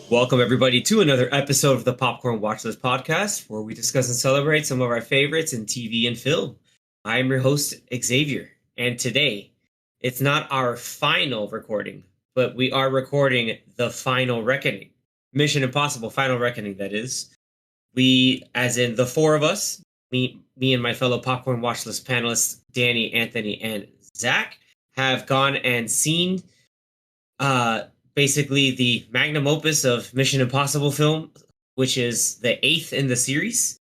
Welcome, everybody, to another episode of the Popcorn Watchlist podcast, where we discuss and celebrate some of our favorites in TV and film. I am your host, Xavier, and today it's not our final recording, but we are recording the Final Reckoning. Mission Impossible Final Reckoning, that is. We, as in the four of us, me and my fellow Popcorn Watchlist panelists, Danny, Anthony, and Zach, have gone and seen basically the magnum opus of Mission Impossible film, which is the eighth in the series.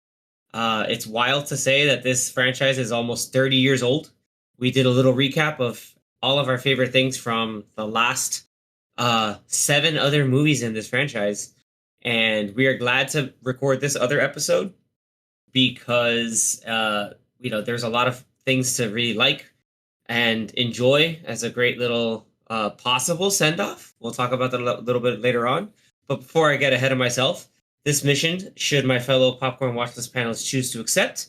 It's wild to say that this franchise is almost 30 years old. We did a little recap of all of our favorite things from the last seven other movies in this franchise. And we are glad to record this other episode because, there's a lot of things to really like and enjoy as a great little possible send off. We'll talk about that a little bit later on. But before I get ahead of myself, this mission, should my fellow Popcorn Watchlist panelists choose to accept,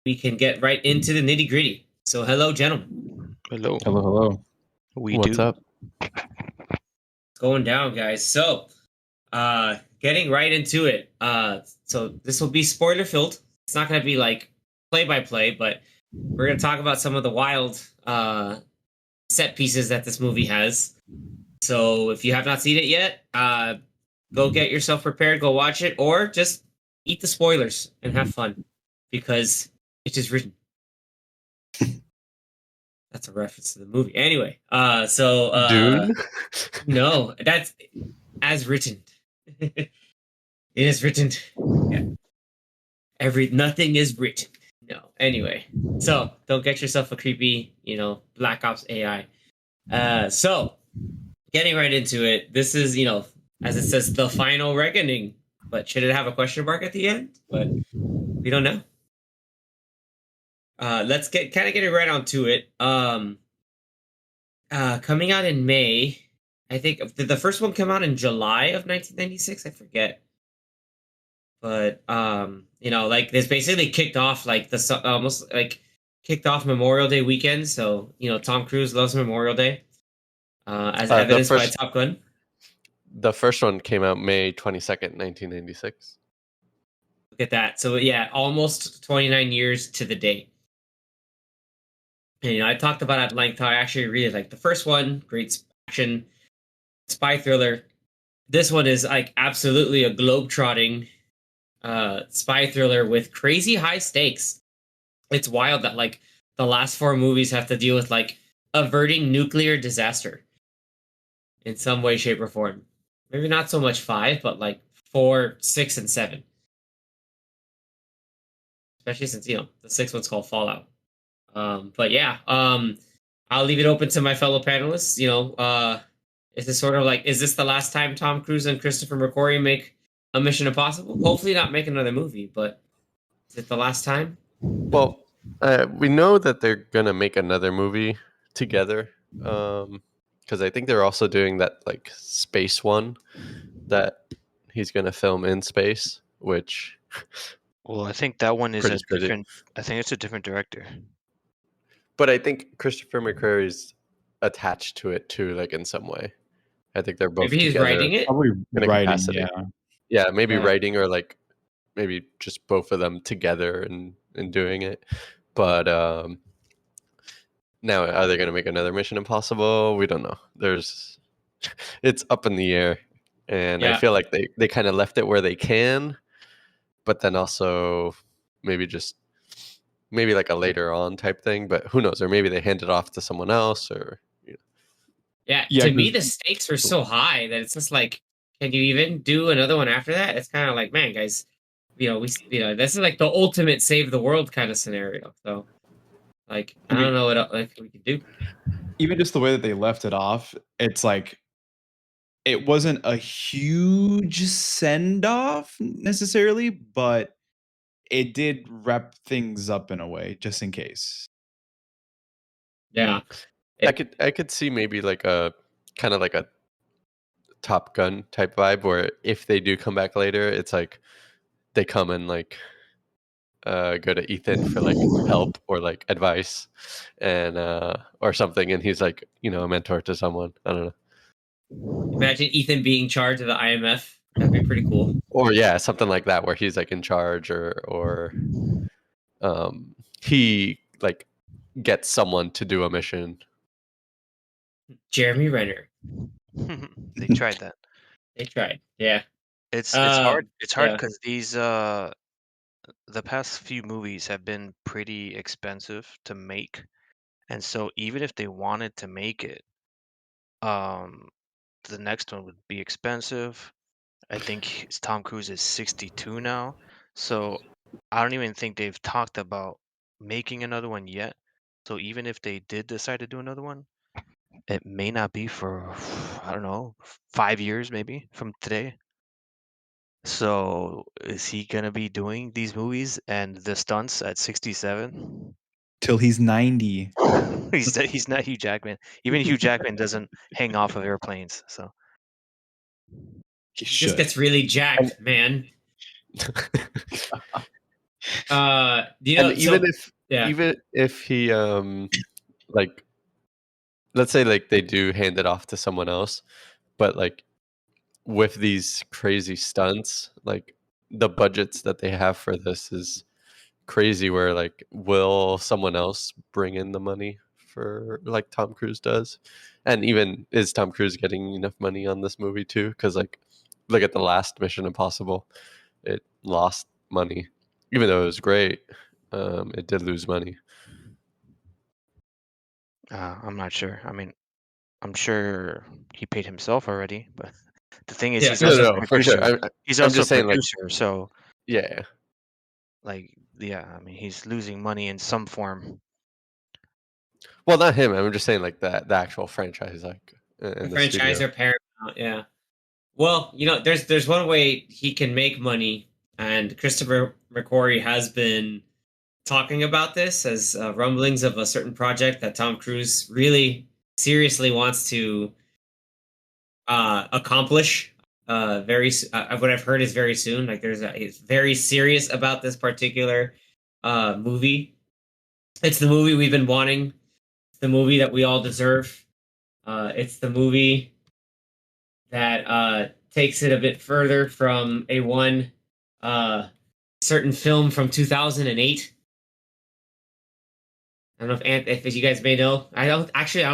we can get right into the nitty gritty. So, hello, gentlemen. Hello. Hello, hello. What's up? It's going down, guys. So, getting right into it. So this will be spoiler filled. It's not going to be like play by play, but we're going to talk about some of the wild set pieces that this movie has. So if you have not seen it yet, go get yourself prepared, go watch it, or just eat the spoilers and have fun because it is written. That's a reference to the movie. Anyway, Dude? No, that's as written. It is written. Yeah. Nothing is written. No. Anyway, so don't get yourself a creepy, Black Ops AI. So getting right into it, this is, as it says, the final reckoning. But should it have a question mark at the end? But we don't know. Let's get right onto it. Coming out in May. I think, did the first one come out in July of 1996? I forget. But this basically kicked off kicked off Memorial Day weekend. So Tom Cruise loves Memorial Day, as evidenced by Top Gun. The first one came out May 22nd, 1996. Look at that. So yeah, almost 29 years to the day. And I talked about at length how I actually really like the first one. Great action. Spy thriller. This one is like absolutely a globe-trotting spy thriller with crazy high stakes. It's wild that like the last four movies have to deal with like averting nuclear disaster in some way, shape, or form. Maybe not so much 5, but like 4, 6, and 7. Especially since the 6th one's called Fallout. But yeah, I'll leave it open to my fellow panelists. Is this sort of like, is this the last time Tom Cruise and Christopher McQuarrie make a Mission Impossible? Hopefully not make another movie, but is it the last time? Well, we know that they're going to make another movie together. Because I think they're also doing that like space one that he's going to film in space, which... Well, I think that one is Pretty good. different. I think it's a different director. But I think Christopher McQuarrie's attached to it too, like in some way. I think they're both Maybe he's together writing it? Probably in a writing, capacity. yeah. Yeah, maybe Yeah. writing or like maybe just both of them together and doing it. But now are they going to make another Mission Impossible? We don't know. It's up in the air, and Yeah. I feel like they kind of left it where they can, but then also maybe like a later on type thing. But who knows? Or maybe they hand it off to someone else, or Yeah, Yeah, to me, the stakes were so high that it's just like, can you even do another one after that? It's kind of like, man, guys, this is like the ultimate save the world kind of scenario. So, like, I don't know what we can do. Even just the way that they left it off, it's like it wasn't a huge send off necessarily, but it did wrap things up in a way, just in case. Yeah, I could see maybe like a kind of like a Top Gun type vibe, where if they do come back later, it's like they come and like go to Ethan for like help or like advice and or something, and he's like a mentor to someone. I don't know. Imagine Ethan being charged of the IMF. That'd be pretty cool. Or yeah, something like that where he's like in charge, or he like gets someone to do a mission. Jeremy Renner. They tried that. They tried. Yeah. It's hard. It's hard Yeah. because these the past few movies have been pretty expensive to make, and so even if they wanted to make it, um, the next one would be expensive. I think Tom Cruise is 62 now, so I don't even think they've talked about making another one yet. So even if they did decide to do another one, it may not be for I don't know 5 years maybe from today. So is he gonna be doing these movies and the stunts at 67? Till he's 90. He's not Hugh Jackman. Even Hugh Jackman doesn't hang off of airplanes. So He He just should. gets really jacked, man. You know, And even yeah. if he like, let's say like they do hand it off to someone else, but like with these crazy stunts, like the budgets that they have for this is crazy, where like will someone else bring in the money for like Tom Cruise does? And even is Tom Cruise getting enough money on this movie too? Because like look at the last Mission Impossible, it lost money. Even though it was great, it did lose money. I'm not sure. I mean, I'm sure he paid himself already, but the thing is, Yeah. he's No, also a no, for sure. producer. He's I'm also a just saying, like, producer, so yeah. like, yeah, I mean, he's losing money in some form. Well, not him. I'm just saying, like the actual franchise, like The in the franchise studio. or Paramount, yeah. Well, you know, there's one way he can make money, and Christopher McQuarrie has been talking about this as rumblings of a certain project that Tom Cruise really seriously wants to accomplish. What I've heard is very soon. Like he's very serious about this particular movie. It's the movie we've been wanting. It's the movie that we all deserve. It's the movie that takes it a bit further from a one uh, certain film from 2008. I don't know if you guys may know. I don't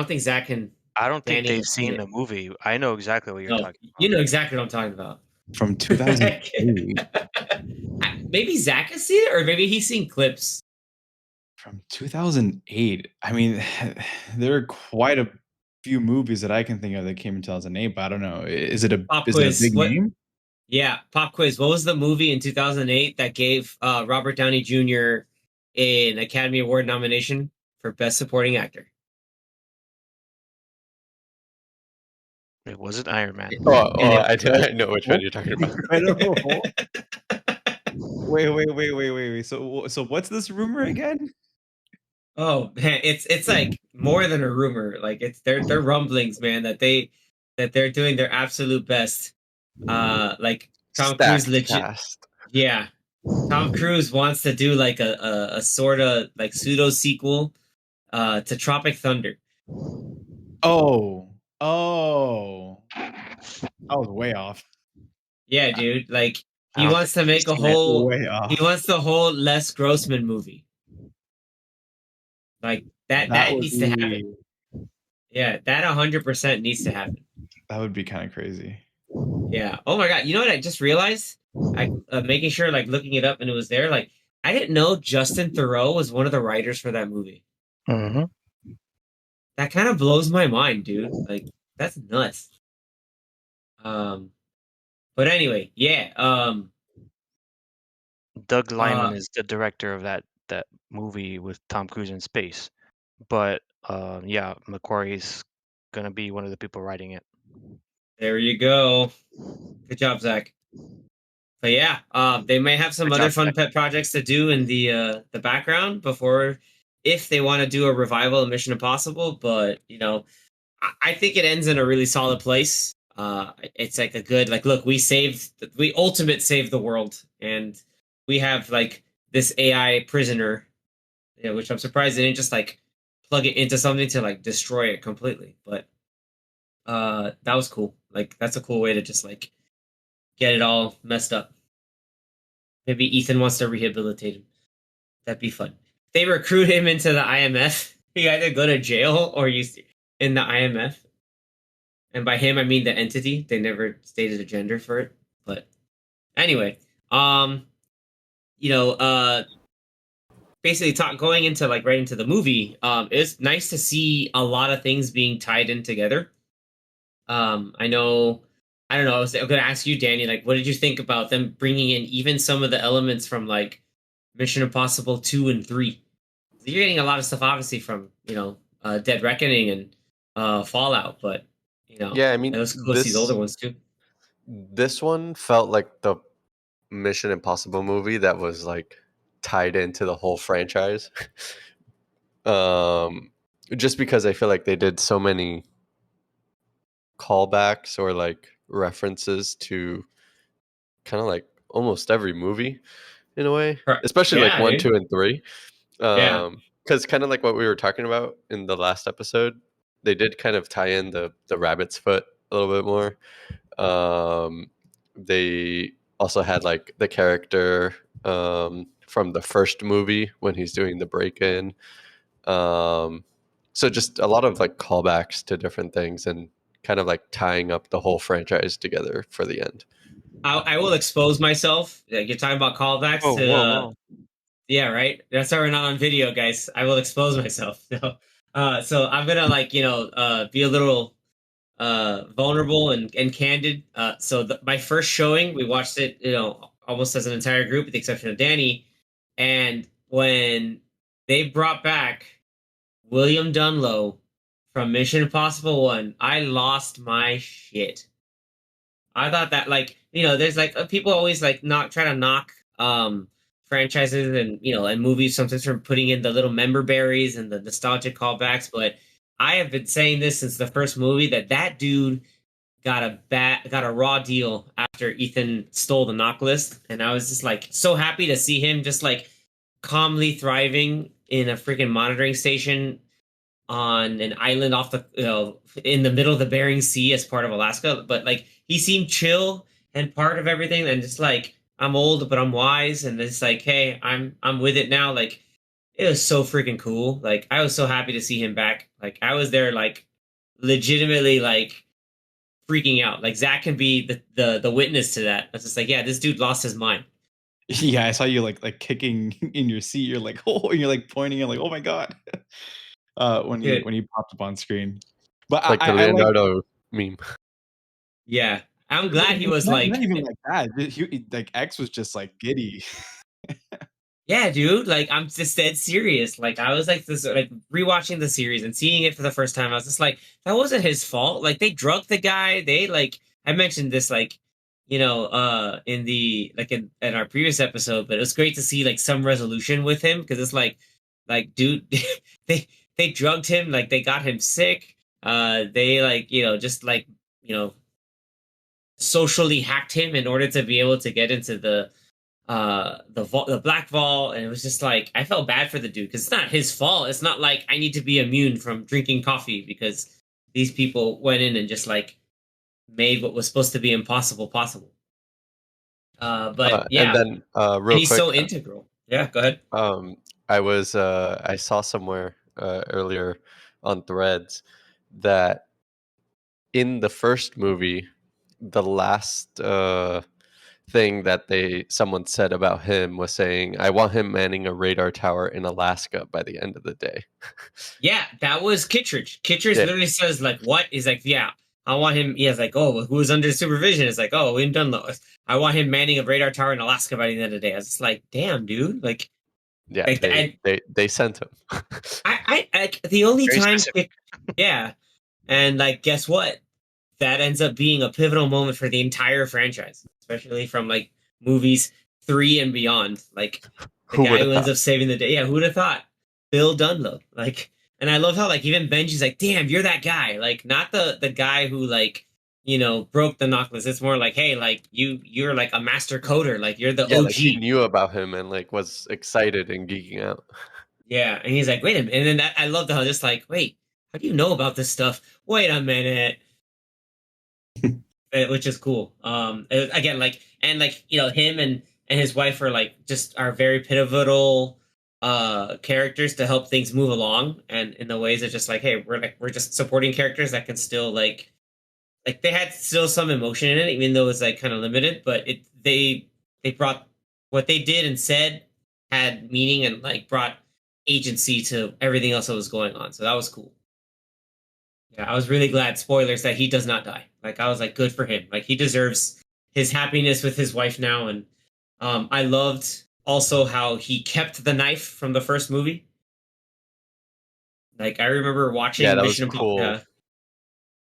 think Zach and I don't think Danny they've have seen seen it. the movie. I know exactly what you're No, talking you about. know exactly what I'm talking about. From 2008. Maybe Zach has seen it, or maybe he's seen clips. From 2008. I mean, there are quite a few movies that I can think of that came in 2008, but I don't know. Is it a Pop is it a quiz. big What? name? Yeah, pop quiz. What was the movie in 2008 that gave Robert Downey Jr. an Academy Award nomination for Best Supporting Actor? It wasn't Iron Man. I know which one you're talking about. Incredible. Wait. So what's this rumor again? Oh man, it's like more than a rumor. Like they're rumblings, man, that they're doing their absolute best. Like Tom Cruise Stacked legit. cast. Yeah, Tom Cruise wants to do like a sort of like pseudo sequel to Tropic Thunder. Oh, I was way off. Yeah, dude. Like I he don't wants to think I've make a seen it. whole. Way He off. wants the whole Les Grossman movie. Like that That would needs to happen. be Yeah, that 100% needs to happen. that would be kind of crazy. Yeah. Oh my god. You know what I just realized? I making sure, like looking it up, and it was there. Like I didn't know Justin Theroux was one of the writers for that movie. Mhm. That kind of blows my mind, dude. Like that's nuts. Um, but anyway, yeah. Doug Liman is the director of that movie with Tom Cruise in space. But yeah, Macquarie's gonna be one of the people writing it. There you go. Good job, Zach. But yeah, they may have some Good other job, fun Zach. pet projects to do in the background before, if they want to do a revival of Mission Impossible. But you know, I think it ends in a really solid place. It's like a good like look, we ultimate saved the world, and we have like this AI prisoner, you know, which I'm surprised they didn't just like plug it into something to like destroy it completely. But That was cool. Like that's a cool way to just like get it all messed up. Maybe Ethan wants to rehabilitate him. That'd be fun. They recruit him into the IMF. He either go to jail or he's in the IMF. And by him, I mean the entity. They never stated a gender for it. But anyway, um, you know, basically going into like right into the movie, it's nice to see a lot of things being tied in together. I know, I don't know. I'm going to ask you, Danny, like, what did you think about them bringing in even some of the elements from like Mission Impossible 2 and 3? You're getting a lot of stuff, obviously, from, Dead Reckoning and Fallout, but, Yeah, I mean it was cool to see the older this ones too. this one felt like the Mission Impossible movie that was like tied into the whole franchise. um just because I feel like they did so many callbacks or like references to kind of like almost every movie in a way, especially like Yeah, 1, dude. 2, and 3. Yeah. Because kind of like what we were talking about in the last episode, they did kind of tie in the rabbit's foot a little bit more. They also had like the character from the first movie when he's doing the break-in. So just a lot of like callbacks to different things and kind of like tying up the whole franchise together for the end. I will expose myself. Like, you're talking about callbacks Whoa, to, whoa, whoa. yeah, right? That's why we're not on video, guys. I will expose myself. So I'm gonna like, be a little vulnerable and candid. My first showing, we watched it, almost as an entire group, with the exception of Danny. And when they brought back William Dunlow from Mission Impossible 1, I lost my shit. I thought that, like, there's like people always like not try to knock franchises and and movies sometimes from putting in the little member berries and the nostalgic callbacks, but I have been saying this since the first movie that dude got a raw deal after Ethan stole the knock list, and I was just like so happy to see him just like calmly thriving in a freaking monitoring station on an island off the in the middle of the Bering Sea as part of Alaska. But like he seemed chill and part of everything, and just like I'm old but I'm wise, and it's like, hey, I'm with it now. Like it was so freaking cool. Like I was so happy to see him back. Like I was there like legitimately like freaking out. Like Zach can be the witness to that. I was just like, yeah, this dude lost his mind. Yeah, I saw you like kicking in your seat. You're like, oh, and you're like pointing. You're like, oh my god. When he Dude, when he popped up on screen. But Like the I like Leonardo meme. yeah. I'm glad he was not like, even like that. Like X was just like giddy. yeah, dude. Like, I'm just dead serious. Like, I was like this, like rewatching the series and seeing it for the first time. I was just like, that wasn't his fault. Like, they drugged the guy. They like, I mentioned this, like, in the like in our previous episode, but it was great to see like some resolution with him because it's like, dude, they they drugged him. Like, they got him sick. They like, just like, socially hacked him in order to be able to get into the black vault, and it was just like I felt bad for the dude because it's not his fault. It's not like I need to be immune from drinking coffee because these people went in and just like made what was supposed to be impossible possible. But And yeah, then and real he's quick, so integral. Yeah, go ahead. I saw somewhere earlier on Threads that in the first movie, the last thing that someone said about him was saying, "I want him manning a radar tower in Alaska by the end of the day." Yeah, that was Kittredge. Kittredge Yeah, literally says like, "What?" He's like, "Yeah, I want him." He has like, "Oh, well, who's under supervision?" It's like, "Oh, William Dunlop. I want him manning a radar tower in Alaska by the end of the day." I was just like, "Damn, dude!" yeah, Like, they sent him. like the only Very time, specific. yeah, and like, guess what? That ends up being a pivotal moment for the entire franchise, especially from like movies 3 and beyond. Like the Who would guy have who ends thought? up saving the day. Yeah, who'd have thought? Bill Dunlop. Like, and I love how like even Benji's like, "Damn, you're that guy." Like, not the guy who like broke the knockless. It's more like, hey, like you're like a master coder. Like you're the Yeah, like he OG. knew about him and like was excited and geeking out. Yeah, and he's like, wait a minute. And then I love how just like, wait, how do you know about this stuff? Wait a minute. which is cool. Again, like and like him and his wife are like just are very pivotal characters to help things move along, and in the ways of just like, hey, we're just supporting characters that can still like they had still some emotion in it, even though it was like kind of limited. But they brought what they did and said had meaning and like brought agency to everything else that was going on. So that was cool. Yeah, I was really glad. Spoilers that he does not die. Like I was like, good for him. Like he deserves his happiness with his wife now. And I loved also how he kept the knife from the first movie. Like I remember Yeah, watching that was Mission Impossible. cool. Yeah,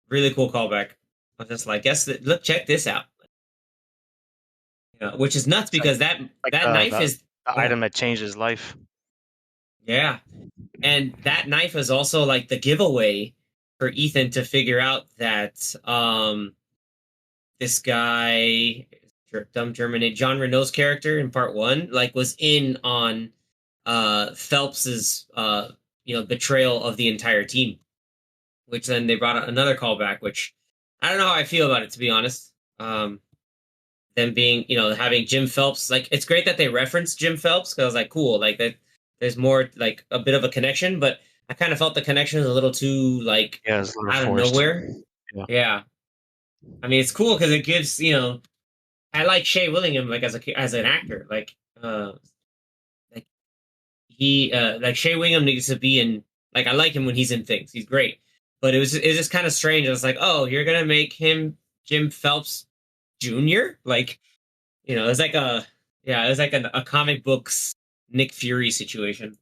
really cool callback. I was just like, look, check this out. Yeah, which is nuts It's like because that knife the is item that changed his life. yeah, and that knife is also like the giveaway for Ethan to figure out that this guy, dumb German name, John Renault's character in part one, like was in on Phelps's betrayal of the entire team, which then they brought out another callback, which I don't know how I feel about it, to be honest. Them being, having Jim Phelps, like it's great that they referenced Jim Phelps because I was like, cool, like that. There's more like a bit of a connection, but I kind of felt the connection was a little too like Yeah, it's a little out of forced. nowhere. Yeah. Yeah, I mean it's cool because it gives I like Shea Willingham like as an actor like he like Shea Willingham needs to be in like I like him when he's in things. He's great, but it's just kind of strange. I was like, oh, you're gonna make him Jim Phelps Jr. Like it's like it was like a comic books Nick Fury situation.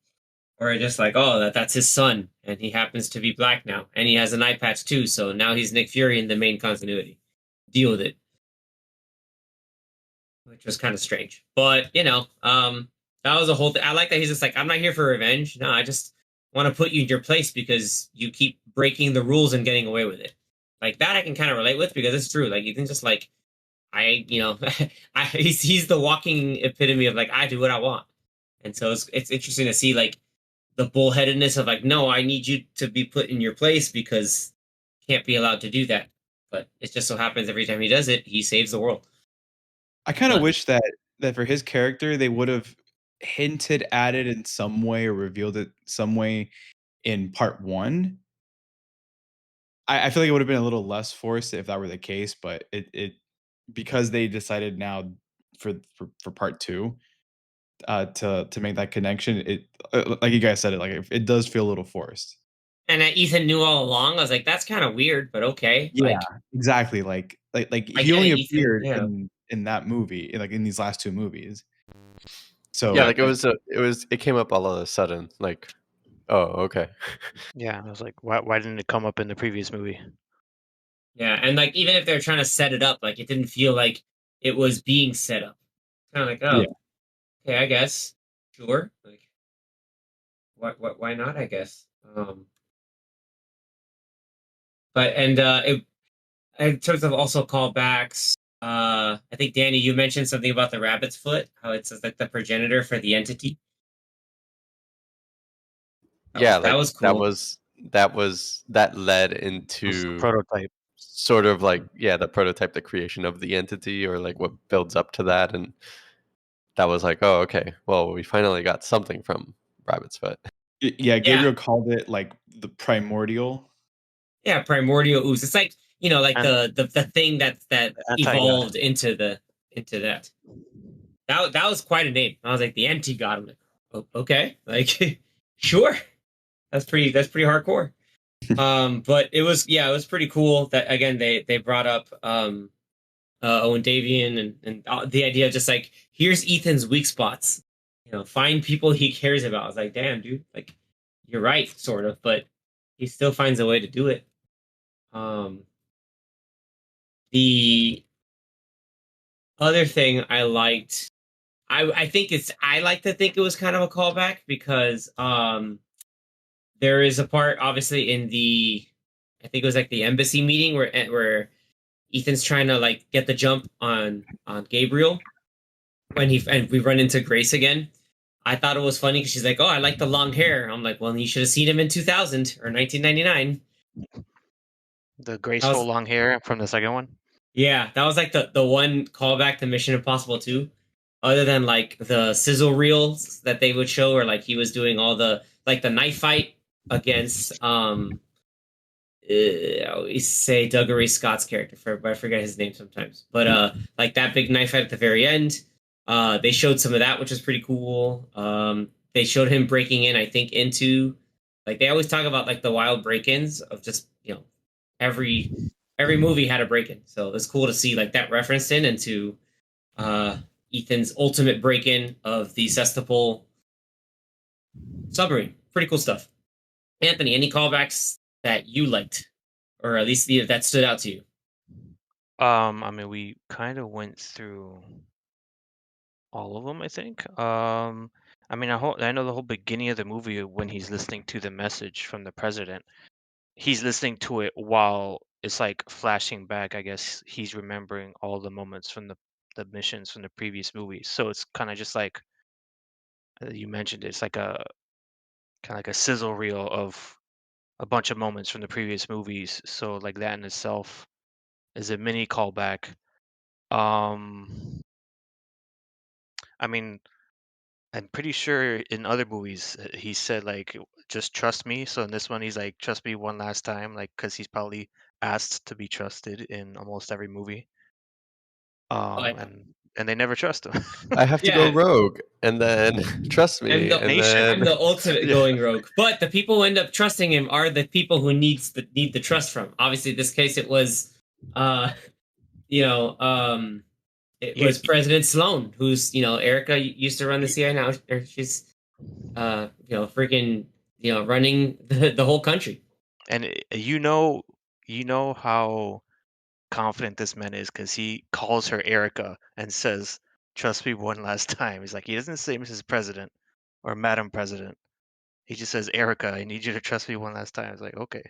Or just like, oh, that's his son, and he happens to be black now, and he has an eye patch too, so now he's Nick Fury in the main continuity. Deal with it, which was kind of strange, but that was a whole thing. I like that he's just like, I'm not here for revenge. No, I just want to put you in your place because you keep breaking the rules and getting away with it. Like that, I can kind of relate with because it's true. Like you can just like, he's the walking epitome of like I do what I want, and so it's interesting to see like the bullheadedness of like, no, I need you to be put in your place because can't be allowed to do that. But it just so happens every time he does it, he saves the world. I kind of But wish that for his character they would have hinted at it in some way or revealed it some way in part one. I feel like it would have been a little less forced if that were the case, but it because they decided now for part two to make that connection, it like you guys said, it like it does feel a little forced. and Ethan knew all along. I was like, that's kind of weird, but okay. Yeah, exactly. Like I he get only it, Ethan. appeared Yeah, in that movie, like in these last two movies. Yeah, So like it came up all of a sudden. Like, oh, okay. Yeah, I was like, why didn't it come up in the previous movie? yeah, and like even if they're trying to set it up, like it didn't feel like it was being set up. Kind of like, yeah, oh, okay, I guess, sure. Like, why not? I guess. But in terms of also callbacks, I think Danny, you mentioned something about the rabbit's foot, how it's like the progenitor for the entity. Yeah, That like was cool. that led It was the into prototype. sort of like, yeah, the prototype, the creation of the entity, or like what builds up to that. And that was like, oh, okay, well, we finally got something from Rabbit's Foot. yeah. Yeah, Gabriel called it like the primordial. yeah, primordial ooze. It's like like And the thing that the anti-god. evolved into that. That was quite a name. I was like the anti god. I'm like, oh, okay, like sure, that's pretty hardcore. But it was pretty cool that again they brought up Owen Davian and the idea of just like here's Ethan's weak spots. Find people he cares about. I was like, damn, dude, like you're right, sort of, but he still finds a way to do it. Um, the other thing I liked, I think I like to think it was kind of a callback because there is a part obviously in the I think it was like the embassy meeting where Ethan's trying to like get the jump on Gabriel and we run into Grace again. I thought it was funny because she's like, "Oh, I like the long hair." I'm like, "Well, you should have seen him in 2000 or 1999." The That graceful was long hair from the second one. yeah, that was like the one callback to Mission Impossible 2. Other than like the sizzle reels that they would show, or like he was doing all the like the knife fight against I always say Dougray Scott's character, but I forget his name sometimes. But like that big knife fight at the very end, they showed some of that, which is pretty cool. They showed him breaking in, I think, into like they always talk about like the wild break-ins of just every every movie had a break-in, so it's cool to see like that referenced in into uh, Ethan's ultimate break-in of the Sestapol submarine. Pretty cool stuff. Anthony, any callbacks that you liked, or at least that stood out to you? I mean, we kind of went through all of them, I think. I mean, I know the whole beginning of the movie when he's listening to the message from the president. He's listening to it while it's like flashing back. I guess he's remembering all the moments from the missions from the previous movies. So it's kind of just like you mentioned. It's like a kind of like a sizzle reel of a bunch of moments from the previous movies. So like that in itself is a mini callback. Um, I mean, I'm pretty sure in other movies he said like just trust me. So in this one he's like trust me one last time, like because he's probably asked to be trusted in almost every movie. Oh, yeah. And they never trust him. I have to go Yeah, rogue, and then trust I'm me, the and Nation. I'm then the ultimate Yeah. going rogue. But the people who end up trusting him are the people who need the trust from. Obviously, this case it was, uh, you know, it He, was President Sloan, who's Erica used to run the CIA now. She's freaking running the whole country. and you know how confident this man is because he calls her Erica and says, "Trust me one last time." He's like, he doesn't say Mrs. President or Madam President. He just says, "Erica, I need you to trust me one last time." It's like, okay,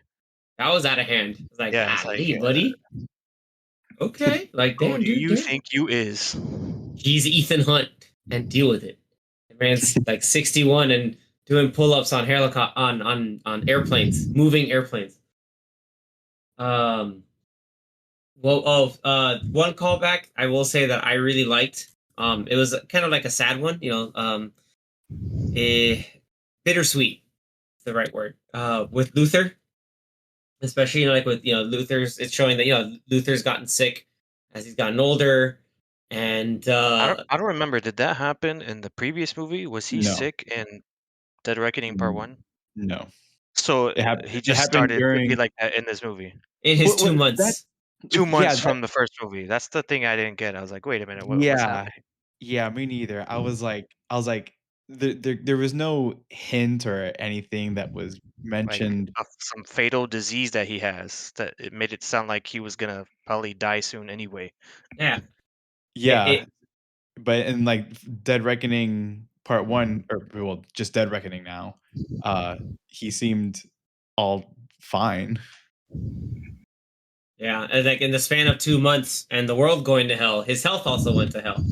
That was out of hand. It's like, yeah. It's like, golly, buddy. Okay, like, who damn, do dude, you damn. think you is? He's Ethan Hunt, and deal with it. The man's like 61 and doing pull-ups on on airplanes, moving airplanes. Um, one callback I will say that I really liked. It was kind of like a sad one, eh, bittersweet, is the right word. With Luther, especially like with Luther's, it's showing that Luther's gotten sick as he's gotten older, and I don't remember. Did that happen in the previous movie? Was he No, sick in Dead Reckoning Part mm, 1? no. So It happened. he It just happened started to be during. like that in this movie. in his What, two that? months. 2 months Yeah, that. from the first movie. That's the thing I didn't get. I was like, wait a minute, what's Yeah, happening? yeah. Me neither. I was like, there was no hint or anything that was Like mentioned. some fatal disease that he has that it made it sound like he was gonna probably die soon anyway. Yeah, Yeah, it but in like Dead Reckoning Part One, or well, just Dead Reckoning now, he seemed all fine. yeah, and like in the span of 2 months and the world going to hell, his health also went to hell.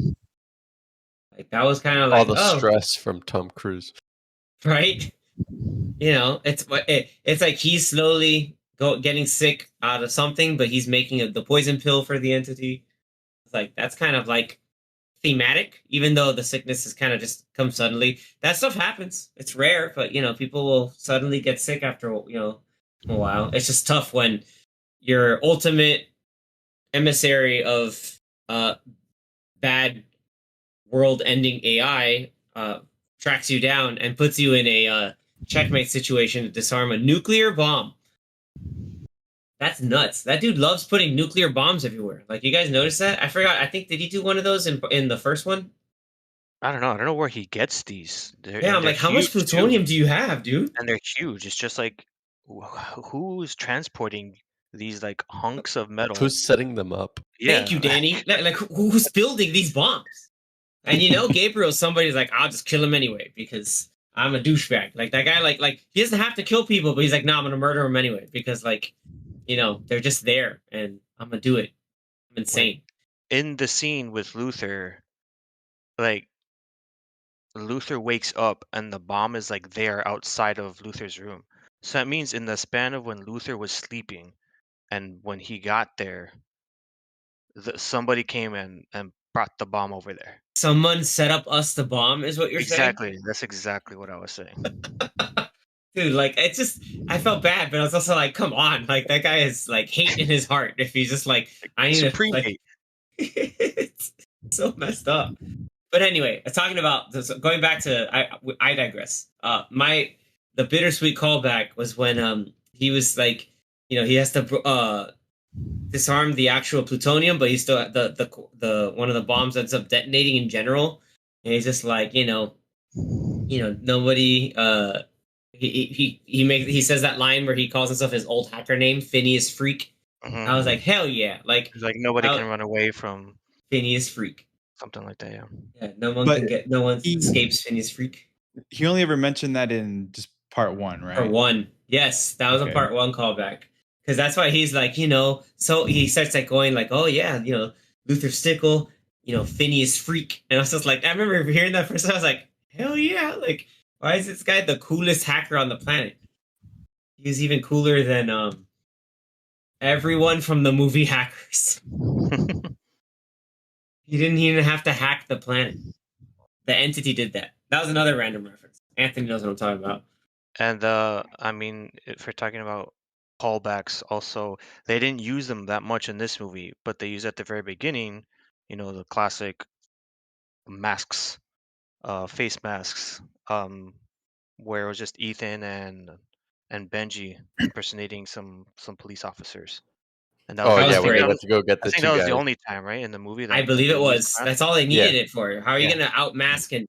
Like that was kind of all like, the oh, stress from Tom Cruise. right. It's like he's slowly getting sick out of something, but he's making the poison pill for the entity. It's like that's kind of like thematic, even though the sickness has kind of just come suddenly. That stuff happens. It's rare, but people will suddenly get sick after a while. It's just tough when your ultimate emissary of uh bad world-ending AI tracks you down and puts you in a checkmate situation to disarm a nuclear bomb. That's nuts. That dude loves putting nuclear bombs everywhere. Like, you guys notice that? I forgot. I think did he do one of those in the first one? I don't know. I don't know where he gets these. Yeah, I'm They're like, how much huge too, plutonium do you have, dude? and they're huge. It's just like who's transporting these like hunks of metal? Who's setting them up? Thank Yeah, you, Danny. Like, who's building these bombs? And Gabriel, somebody's like, I'll just kill him anyway because I'm a douchebag. Like that guy, like he doesn't have to kill people, but he's like, no, I'm gonna murder him anyway because they're just there and I'm gonna do it. I'm like insane. in the scene with Luther, like Luther wakes up and the bomb is like there outside of Luther's room. So that means in the span of when Luther was sleeping, and when he got there, somebody came in and brought the bomb over there. Someone set up us the bomb, is what you're saying? Exactly. That's exactly what I was saying. Dude, like it's just I felt bad, but I was also like, come on, like that guy is like hate in his heart. If he's just like, I need to Supreme like, hate. it's so messed up. But anyway, talking about this, going back to I digress. The bittersweet callback was when he was like, he has to disarm the actual plutonium, but he's still the one of the bombs ends up detonating in general, and he's just like, nobody he says that line where he calls himself his old hacker name, Phineas Freak. I was like, hell yeah, like It's like nobody can run away from Phineas Freak. something like that. Yeah. Yeah, no one he- escapes Phineas Freak. He only ever mentioned that in just part one, right? Part one, yes, that was a Okay. part one callback because that's why he's like, so he starts like going like, oh yeah, Luther Stickle, Phineas Freak, and I was just like, I remember hearing that first time, I was like, hell yeah, like why is this guy the coolest hacker on the planet? He's even cooler than everyone from the movie Hackers. He didn't even have to hack the planet. The entity did that. That was another random reference. Anthony knows what I'm talking about. And I mean, if we're talking about callbacks, also they didn't use them that much in this movie, but they used at the very beginning, the classic masks, face masks, where it was just Ethan and Benji impersonating some police officers. And that was Oh That I was yeah, when think they great. went to go get the I think two that was guys. the only time, right, in the movie I that believe they it used was. masks. That's all they Yeah. needed it for. How are you Yeah. going to outmask an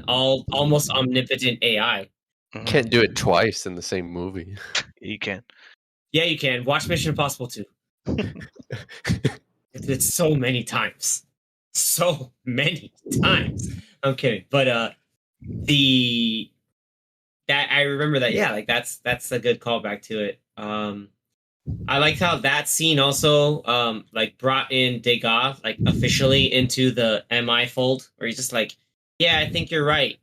almost omnipotent AI? Can't do it twice in the same movie. You can. Yeah, you can. Watch Mission Impossible 2. It's so many times. So many times. I'm kidding. But the that I remember that, yeah, like that's a good callback to it. I liked how that scene also like brought in Degas like officially into the MI fold, where he's just like, yeah, I think you're right.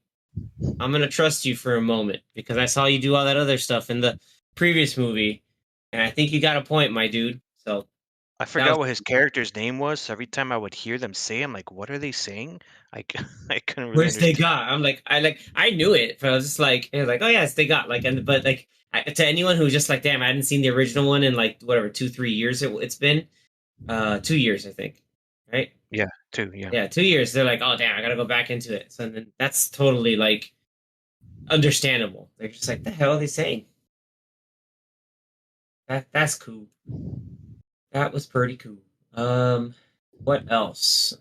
I'm gonna trust you for a moment because I saw you do all that other stuff in the previous movie, and I think you got a point, my dude. So I that forgot was what his character's name was. So every time I would hear them say, I'm like, what are they saying? I couldn't really where's they understand. got. I'm like, I knew it, but I was just like, it was like, oh yeah, it's they got like, and but like to anyone who's just like, damn, I hadn't seen the original one in like whatever 2-3 years it's been, 2 years I think, right? Yeah, too. Yeah. Yeah, 2 years. They're like, oh damn, I gotta go back into it. So then that's totally like understandable. They're just like, the hell are they saying? That's cool. That was pretty cool. What else?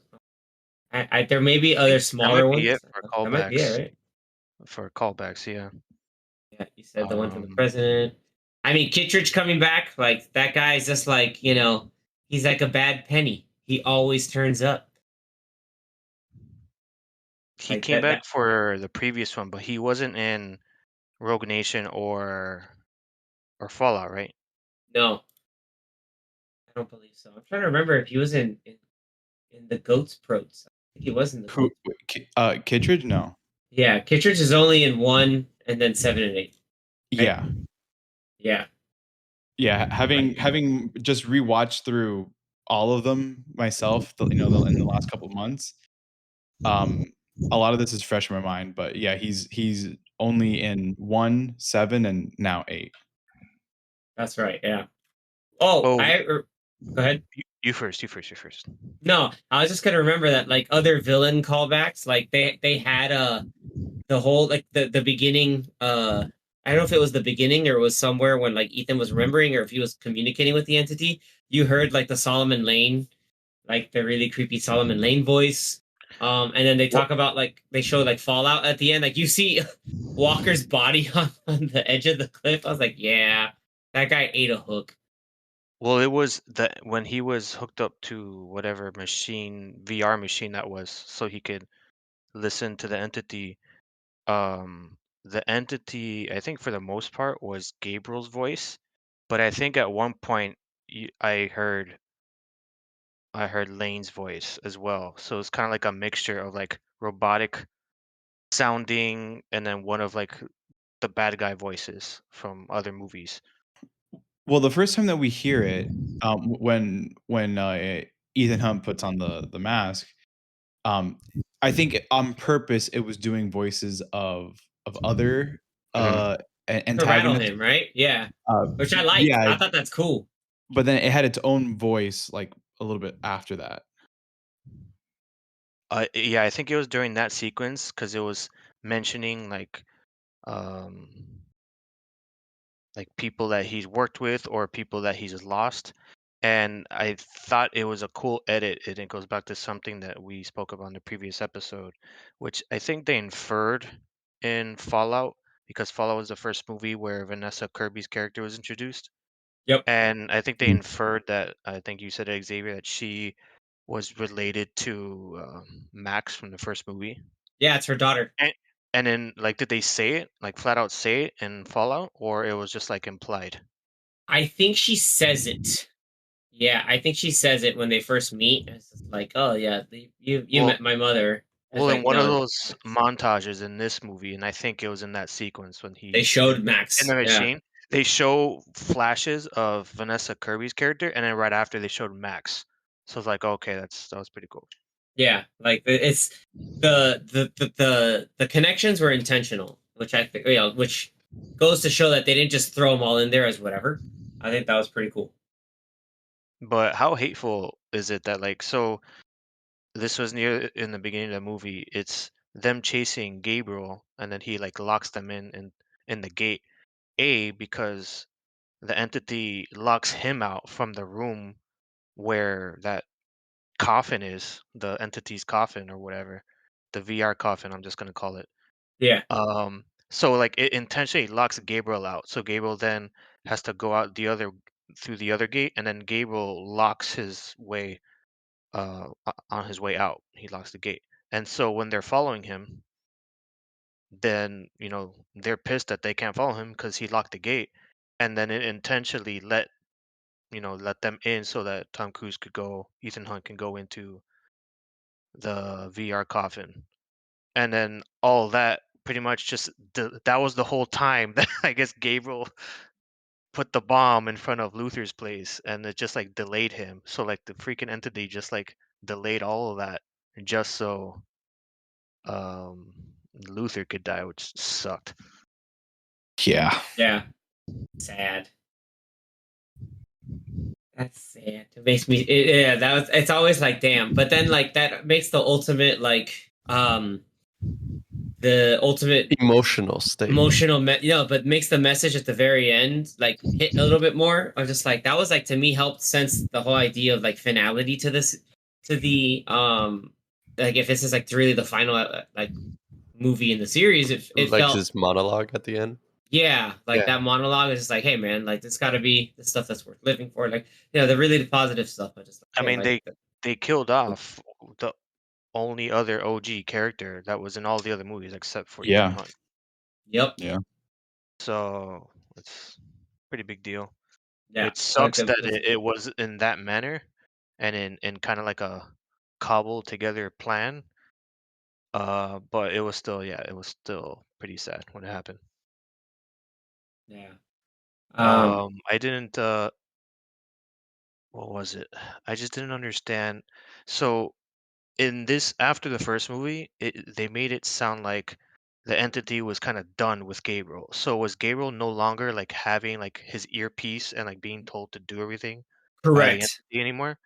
There may be I other think that smaller might be ones. it for That might be it, callbacks. right? For callbacks, yeah. Yeah, you said the one from the Um, president. I mean, Kittredge coming back, like that guy's just like, he's like a bad penny. He always turns up. he Like came that. back for the previous one, but he wasn't in Rogue Nation or Fallout, right? No, I don't believe so. I'm trying to remember if he was in the Goats Protes. I think he was in the Who? Goats. Kittredge? No. Yeah, Kittredge is only in 1 and then 7 and 8. Right? Yeah. Yeah. Yeah. Having just rewatched through all of them myself, in the last couple of months, a lot of this is fresh in my mind. But yeah, he's only in 1, 7, and now 8. That's right. Yeah. Oh, Oh, go ahead. you first. You first. You first. No, I was just gonna remember that like other villain callbacks, like they had the whole like the beginning. I don't know if it was the beginning or it was somewhere when like Ethan was remembering or if he was communicating with the entity. You heard like the Solomon Lane, like the really creepy Solomon Lane voice. And then they talk about like they show like Fallout at the end. Like you see Walker's body on the edge of the cliff. I was like, yeah, that guy ate a hook. Well, it was when he was hooked up to whatever machine, VR machine that was, so he could listen to the entity. The entity, I think for the most part, was Gabriel's voice, but I think at one point I heard Lane's voice as well. So it's kind of like a mixture of like robotic sounding and then one of like the bad guy voices from other movies. Well, the first time that we hear it, when Ethan Hunt puts on the mask, um, I think on purpose it was doing voices of other Mhm. To rattle antagonists. him, right? Yeah. Which I like. Yeah, I thought that's cool. but then it had its own voice like a little bit after that. Yeah, I think it was during that sequence because it was mentioning um like people that he's worked with or people that he's lost. And I thought it was a cool edit. And it goes back to something that we spoke about in the previous episode, which I think they inferred in Fallout because Fallout was the first movie where Vanessa Kirby's character was introduced. Yep. And I think they Mhm. inferred that, I think you said it, Xavier, that she was related to Max from the first movie. Yeah, it's her daughter. And then, like, did they say it, like, flat out say it in Fallout, or it was just like implied? I think she says it. Yeah, I think she says it when they first meet. It's just like, oh yeah, you Well, met my mother. It's well, in like, one of no, those montages in this movie, and I think it was in that sequence when they he's showed in the Max. Yeah, machine, they show flashes of Vanessa Kirby's character, and then right after they showed Max. So it's like, okay, that was pretty cool. yeah. Like it's the connections were intentional, which I think which goes to show that they didn't just throw them all in there as whatever. I think that was pretty cool. But how hateful is it that, like, so this was near in the beginning of the movie. It's them chasing Gabriel, and then he like locks them in the gate. Because the entity locks him out from the room where that coffin is, the entity's coffin or whatever, the VR coffin. I'm just gonna call it. Yeah, So like it intentionally locks Gabriel out. So Gabriel then has to go out through the other gate, and then Gabriel locks his way on his way out. He locks the gate. And so when they're following him, then they're pissed that they can't follow him because he locked the gate, and then it intentionally let them in so that Ethan Hunt can go into the VR coffin, and then all that pretty much that was the whole time that I guess Gabriel put the bomb in front of Luther's place, and it just like delayed him. So like the freaking entity just like delayed all of that just so um Luther could die, which sucked. Yeah. yeah. Sad. That's sad. It makes me. Yeah, that was. It's always like, damn. But then, like, that makes the ultimate, like, the ultimate Emotional state. emotional, but makes the message at the very end like hit a little bit more. I'm just like, that was like to me helped sense the whole idea of like finality to this, to the like if this is like really the final like movie in the series. It Like felt his monologue at the end. yeah, like Yeah. that monologue is just like, hey man, like this got to be the stuff that's worth living for. Like the really positive stuff. But just I like, hey, mean, like they killed off the only other OG character that was in all the other movies except for Ethan Yeah. Hunt. yep, Yeah. So it's a pretty big deal. yeah, It like sucks that it was in that manner and in kind of like a cobbled together plan. But it was still, yeah, it was still pretty sad when it happened. yeah. Um, I didn't what was it? I just didn't understand. So in this, after the first movie, they made it sound like the entity was kind of done with Gabriel. So was Gabriel no longer like having like his earpiece and like being told to do everything by the correct. entity anymore?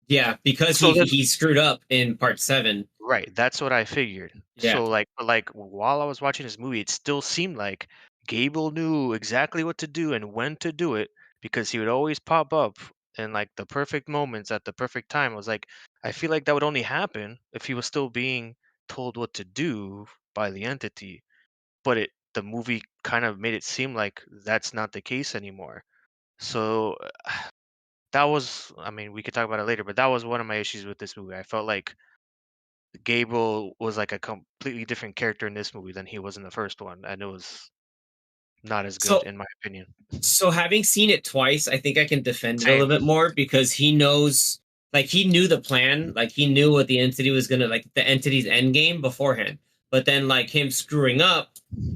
Yeah, because So then, he screwed up in part 7. right, that's what I figured. Yeah, So like while I was watching this movie, it still seemed like Gable knew exactly what to do and when to do it because he would always pop up in like the perfect moments at the perfect time. I was like, I feel like that would only happen if he was still being told what to do by the entity. But the movie kind of made it seem like that's not the case anymore. So that was, I mean, we could talk about it later, but that was one of my issues with this movie. I felt like Gable was like a completely different character in this movie than he was in the first one, and it was not as good so in my opinion. so having seen it twice, I think I can defend it a Same. little bit more because he knows, like he knew the plan, like he knew what the entity was gonna, like the entity's end game beforehand. But then like him screwing up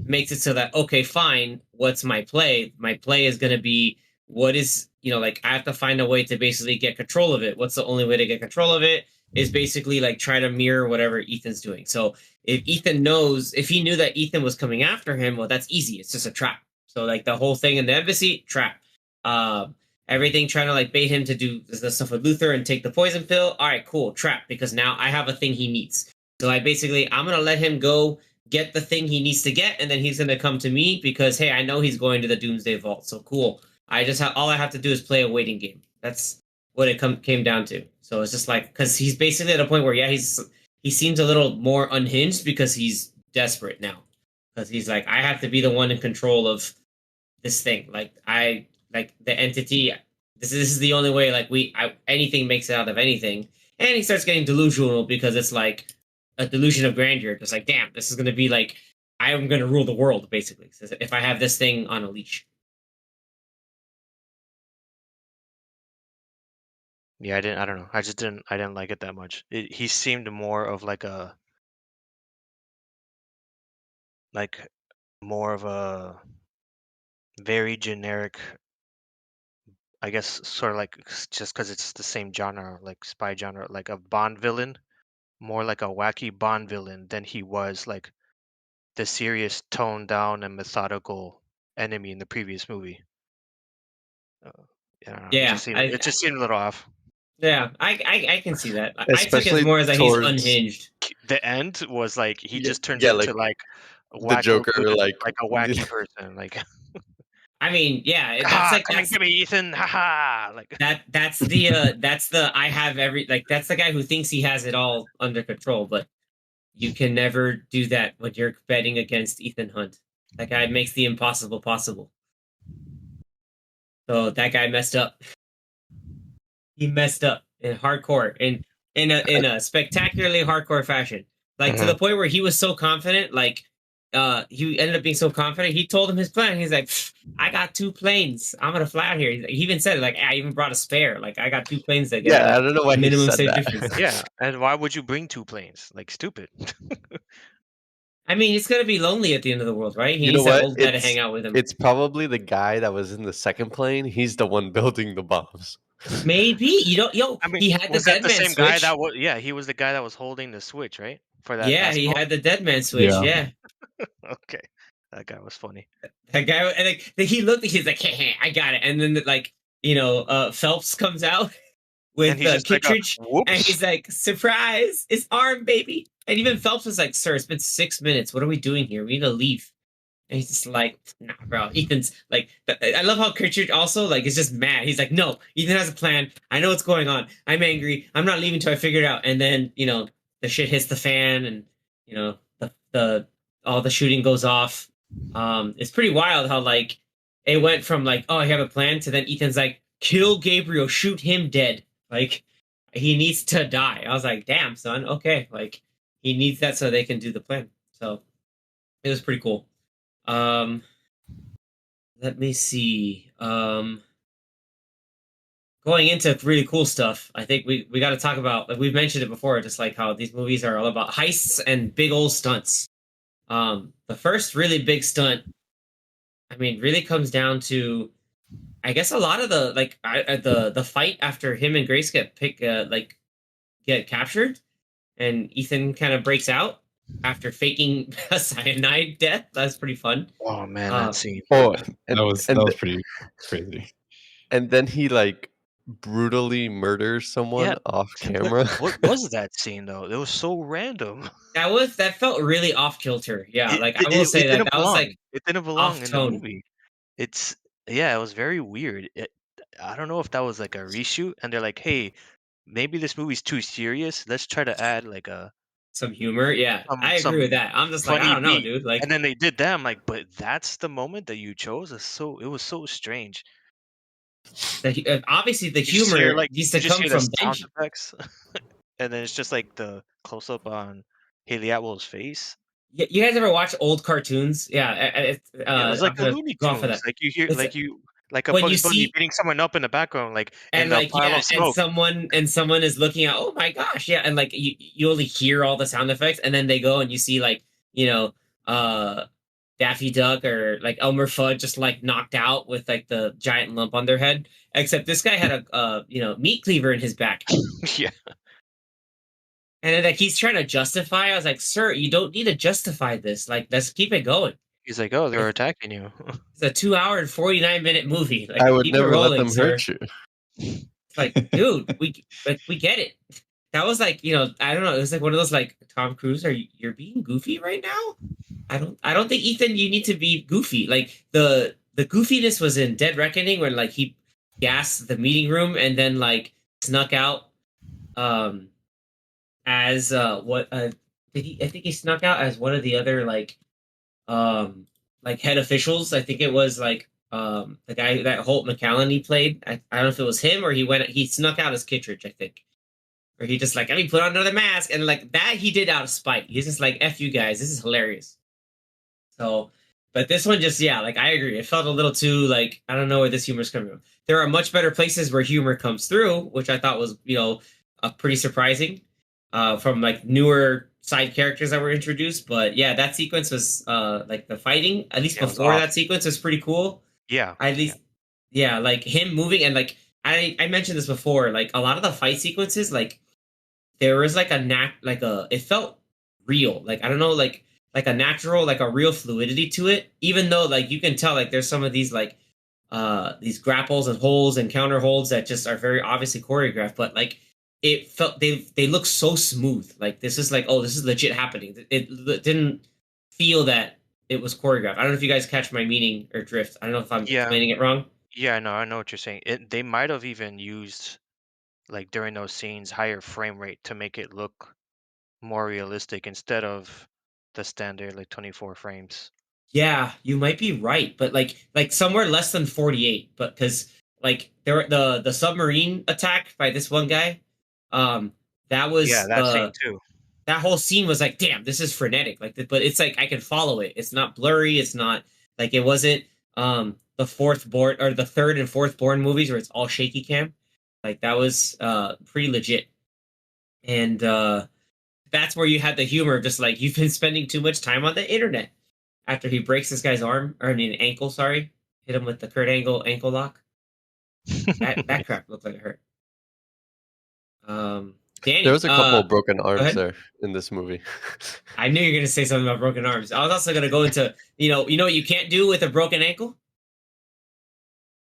makes it so that okay, fine, what's my play? My play is gonna be what is, like I have to find a way to basically get control of it. What's the only way to get control of it is basically like try to mirror whatever Ethan's doing. So if he knew that Ethan was coming after him, well, that's easy. It's just a trap. So like the whole thing in the embassy, trap. Everything trying to like bait him to do the stuff with Luther and take the poison pill. All right, cool, trap. Because now I have a thing he needs. So I'm gonna let him go get the thing he needs to get, and then he's gonna come to me because hey, I know he's going to the Doomsday Vault. So cool. All I have to do is play a waiting game. That's what it came down to. So it's just like because he's basically at a point where he seems a little more unhinged because he's desperate now. Because he's like, I have to be the one in control of this thing. Like the entity. This is the only way. Like anything makes it out of anything. And he starts getting delusional because it's like a delusion of grandeur. Just like, damn, this is gonna be like I'm gonna rule the world basically. If I have this thing on a leash. Yeah, I don't know. I didn't like it that much. He seemed more of like more of a very generic, I guess, sort of like just because it's the same genre, like spy genre, like a Bond villain, more like a wacky Bond villain than he was like the serious, toned down and methodical enemy in the previous movie. Uh, I don't know. Yeah, It just seemed a little off. yeah, I can see that. I took it as Especially more as that he's towards unhinged. The end was like he just turns yeah, into like like a the wacko Joker, villain, like like a wacky person, like I mean, yeah, come and get me, Ethan, haha, like that's the I have every like that's the guy who thinks he has it all under control, but you can never do that when you're betting against Ethan Hunt. That guy makes the impossible possible. So that guy messed up. He messed up in hardcore in a spectacularly hardcore fashion. Like to the point where he was so confident, like he ended up being so confident, he told him his plan. He's like, I got 2 planes. I'm gonna fly out here. He even said like I even brought a spare. Like I got 2 planes that get yeah, I don't know why he minimum said safe that. difference. yeah. And why would you bring 2 planes? Like stupid. I mean, it's gonna be lonely at the end of the world, right? He You know needs that what? old guy to hang out with him. It's probably the guy that was in the second plane. He's the one building the bombs. Maybe I mean, he had the was that dead the man same guy switch. that was? Yeah, he was the guy that was holding the switch, right? For that Yeah, he basketball. had the dead man switch. Yeah. Okay, that guy was funny. That guy, and like he looked, he's like, hey, I got it. And then like Phelps comes out with And he's just like, Kittredge, and whoops. he's like, surprise, it's armed, baby. And even Phelps was like, sir, it's been 6 minutes. What are we doing here? We need to leave. And he's just like, nah, bro. Ethan's like, I love how Kittredge also like is just mad. He's like, no, Ethan has a plan. I know what's going on. I'm angry. I'm not leaving until I figure it out. And then the shit hits the fan, and the all the shooting goes off. It's pretty wild how like it went from like, oh, I have a plan to then Ethan's like, kill Gabriel, shoot him dead. Like he needs to die. I was like, damn, son, okay. Like he needs that so they can do the plan. So it was pretty cool. Let me see. Going into really cool stuff, I think we got to talk about, like we've mentioned it before, just like how these movies are all about heists and big old stunts. The first really big stunt, I mean, really comes down to, I guess, a lot of the like the fight after him and Grace get captured, and Ethan kind of breaks out after faking a cyanide death. That's pretty fun. Oh man, that scene. Oh, And, that was pretty crazy. and then he like brutally murders someone Yeah, off camera. What was that scene though? It was so random. That felt really off kilter. Yeah, like I will It say that didn't was belong. like It didn't belong in the off-tone. movie. It's Yeah, it was very weird. I don't know if that was like a reshoot, and they're like, hey, maybe this movie's too serious. Let's try to add like Some humor. Yeah, I agree some with that. I'm just like, I funny don't know, beat. dude. Like And then they did that. I'm like, but that's the moment that you chose. It was so strange. obviously the You just hear humor needs to you just come hear the from sound Benji. effects, and then it's just like the close up on Haley Atwell's face. You guys ever watch old cartoons? Yeah, It was like I'm the gonna Looney go off of Tunes. that. Like you hear, It's like a when you Bugs Bunny see beating someone up in the background, like in and the like pile yeah, of smoke. and someone is looking at, oh my gosh, yeah, and like you only hear all the sound effects, and then they go and you see like you know uh Daffy Duck or like Elmer Fudd just like knocked out with like the giant lump on their head. Except this guy had a meat cleaver in his back. Yeah. And then like he's trying to justify. I was like, sir, you don't need to justify this. Like, let's keep it going. He's like, oh, they're It's, attacking you. it's a 2 hour and 49-minute movie. Like, I would keep it never let rolling, them sir. hurt you. It's like, dude, we get it. That was like, I don't know. It was like one of those like, Tom Cruise, you're being goofy right now? I don't think, Ethan, you need to be goofy. Like the goofiness was in Dead Reckoning when like he gassed the meeting room and then like snuck out as what did he I think he snuck out as one of the other like head officials. I think it was like the guy that Holt McCallan he played. I don't know if it was him or he snuck out as Kittredge, I think. Or he just like, let me put on another mask, and like that he did out of spite. He's just like, F you guys, this is hilarious. So, but this one just, yeah, like I agree. It felt a little too like, I don't know where this humor's coming from. There are much better places where humor comes through, which I thought was, pretty surprising from like newer side characters that were introduced. But yeah, that sequence was like the fighting, at least Yeah, it was before that awesome. sequence was pretty cool. Yeah. At least, yeah, like him moving and like, I mentioned this before, like a lot of the fight sequences, like there was like it felt real. Like, I don't know, like a natural, like a real fluidity to it, even though like you can tell like there's some of these grapples and holds and counter holds that just are very obviously choreographed, but like it felt they look so smooth. Like this is like, oh, this is legit happening. It didn't feel that it was choreographed. I don't know if you guys catch my meaning or drift. I don't know if I'm Yeah. explaining it wrong. Yeah, no, I know what you're saying. They might have even used like during those scenes higher frame rate to make it look more realistic instead of the standard like 24 frames. Yeah, you might be right, but like somewhere less than 48. But because like the submarine attack by this one guy, that Yeah, was that scene too. that whole scene was like, damn, this is frenetic. Like, but it's like I can follow it. It's not blurry. It's not like it wasn't the fourth born or the third and fourth born movies where it's all shaky cam. Like that was pretty legit, and that's where you had the humor of just like you've been spending too much time on the internet. After he breaks this guy's arm, or I mean ankle, sorry, hit him with the Kurt Angle ankle lock. That crap looked like it hurt. Danny, There was a couple of broken go arms ahead. there in this movie. I knew you were gonna say something about broken arms. I was also gonna go into you know what you can't do with a broken ankle?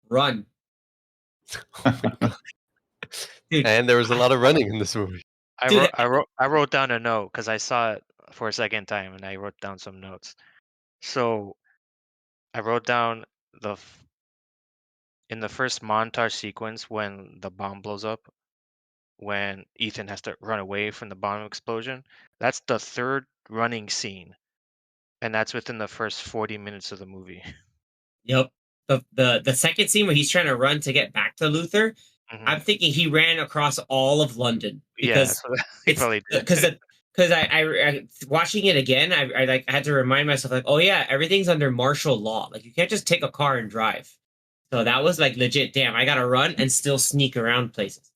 Run, dude. And there was a lot of running in this movie. Dude, I wrote down a note because I saw it for a second time and I wrote down some notes. So I wrote down in the first montage sequence when the bomb blows up, when Ethan has to run away from the bomb explosion. That's the third running scene, and that's within the first 40 minutes of the movie. Yep. The second scene where he's trying to run to get back to Luther, I'm thinking he ran across all of London Yeah, because so he it's probably did. because I watching it again, I like I had to remind myself like, oh yeah, everything's under martial law. Like you can't just take a car and drive. So that was like legit. Damn, I gotta run and still sneak around places.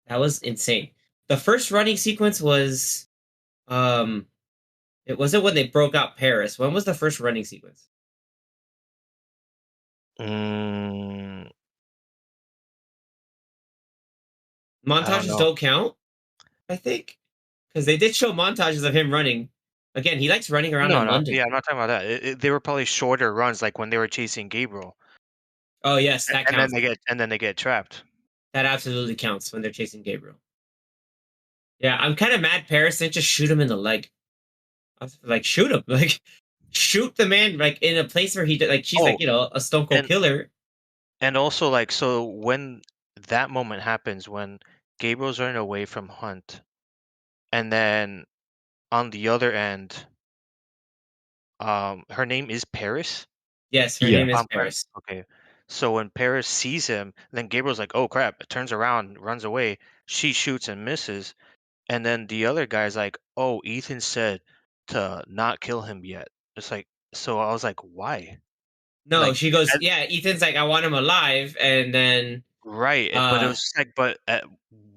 That was insane. The first running sequence was, it wasn't when they broke out Paris. When was the first running sequence? Mm, I don't Montages know. don't count, I think, because they did show montages of him running. Again, he likes running around No, in no, London. yeah, I'm not talking about that. They were probably shorter runs, like when they were chasing Gabriel, Oh yes, that and then counts. they get trapped. That absolutely counts when they're chasing Gabriel. Yeah, I'm kind of mad Paris didn't just shoot him in the leg. I was like, shoot him, like shoot the man, like in a place where he did, like she's Oh, like a stone cold and killer. and also like so when that moment happens when Gabriel's running away from Hunt, and then on the other end, her name is Paris. Yes, her Yeah. name If is I'm correct. Paris. Okay. So when Paris sees him, then Gabriel's like, "Oh crap!" Turns around, runs away. She shoots and misses, and then the other guy's like, "Oh, Ethan said to not kill him yet." It's like, so I was like, "Why?" No, Like, she goes, yeah. Ethan's like, I want him alive, and then right, but it uh was just like, but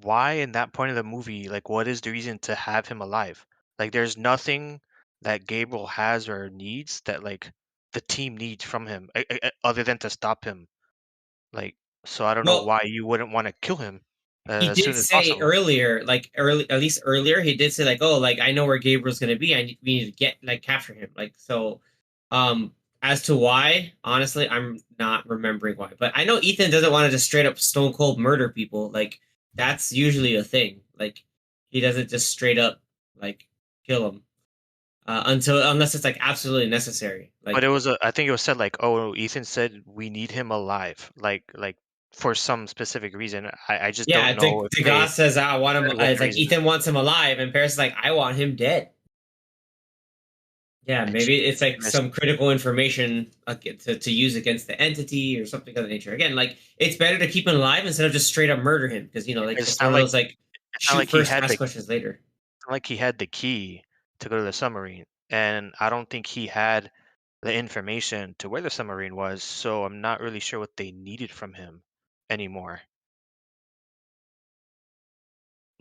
why in that point of the movie? Like, what is the reason to have him alive? Like, there's nothing that Gabriel has or needs that like the team needs from him, other than to stop him. Like, so I don't know Well, why you wouldn't want to kill him he as did soon as say possible. earlier, like at least earlier, he did say like, "Oh, like I know where Gabriel's gonna be. We need to get like capture him." Like so, um, as to why, honestly, I'm not remembering why. But I know Ethan doesn't want to just straight up stone cold murder people. Like that's usually a thing. Like he doesn't just straight up like kill them unless it's like absolutely necessary. But Like it was I think it was said like, oh, Ethan said we need him alive, like for some specific reason. I just don't yeah, know if they Degas says I want him. said what It's like reason. Ethan wants him alive, and Paris is like I want him dead. Yeah, It's maybe it's like mis- some critical information to use against the entity or something of the nature. Again, like it's better to keep him alive instead of just straight up murder him because like it's it's one of those like not shoot like he first, had ask questions later. it's not like he had the key to go to the submarine, and I don't think he had the information to where the submarine was. So I'm not really sure what they needed from him anymore.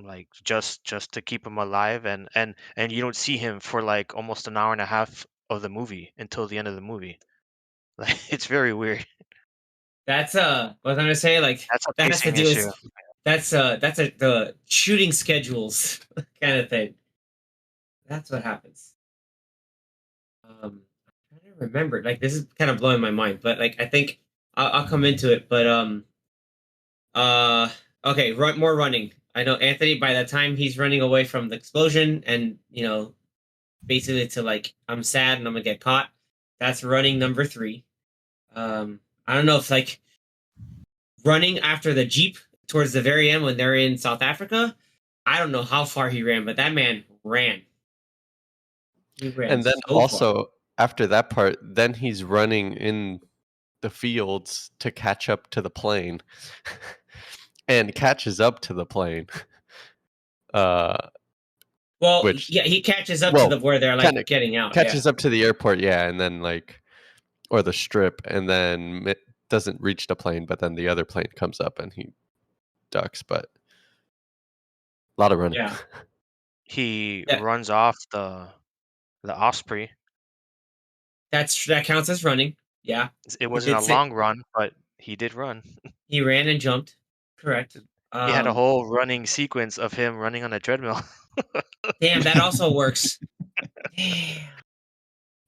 Like just to keep him alive, and you don't see him for like almost an hour and a half of the movie until the end of the movie. Like it's very weird. That's what was I gonna say? Like That's a that has to pacing do issue. with that's the shooting schedules kind of thing. That's what happens. I'm trying to remember. Like this is kind of blowing my mind, but like I think I'll come into it. But Uh, okay, more running. I know Anthony. By the time he's running away from the explosion, and basically to like, I'm sad and I'm gonna get caught. That's running number three. I don't know if like running after the jeep towards the very end when they're in South Africa. I don't know how far he ran, but that man ran. He ran And then so far. also after that part, then he's running in the fields to catch up to the plane, and catches up to the plane. Uh, Well, which yeah, he catches up to well, the where they're kind like of getting out. Yeah, catches up to the airport, yeah, and then like or the strip, and then it doesn't reach the plane, but then the other plane comes up and he ducks. But a lot of running. yeah, He yeah. runs off the Osprey. That counts as running. Yeah, It he wasn't did a say long run, but he did run. he ran and jumped. Correct. He had a whole running sequence of him running on a treadmill. Damn, that also works. Damn.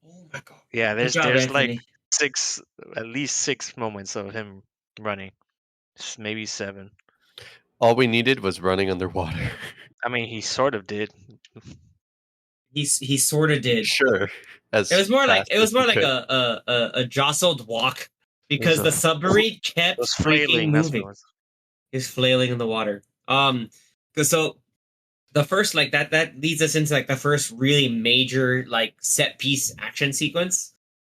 Oh my god. Yeah, Good job, there's like Anthony. six, at least six moments of him running, maybe seven. All we needed was running underwater. I mean, he sort of did. He sort of did. Sure, It as was more like fast as he could. a jostled walk It was because a the it submarine kept was freaking flailing. That's what it moving. was. He's flailing in the water. 'Cause so the first like that leads us into like the first really major like set piece action sequence.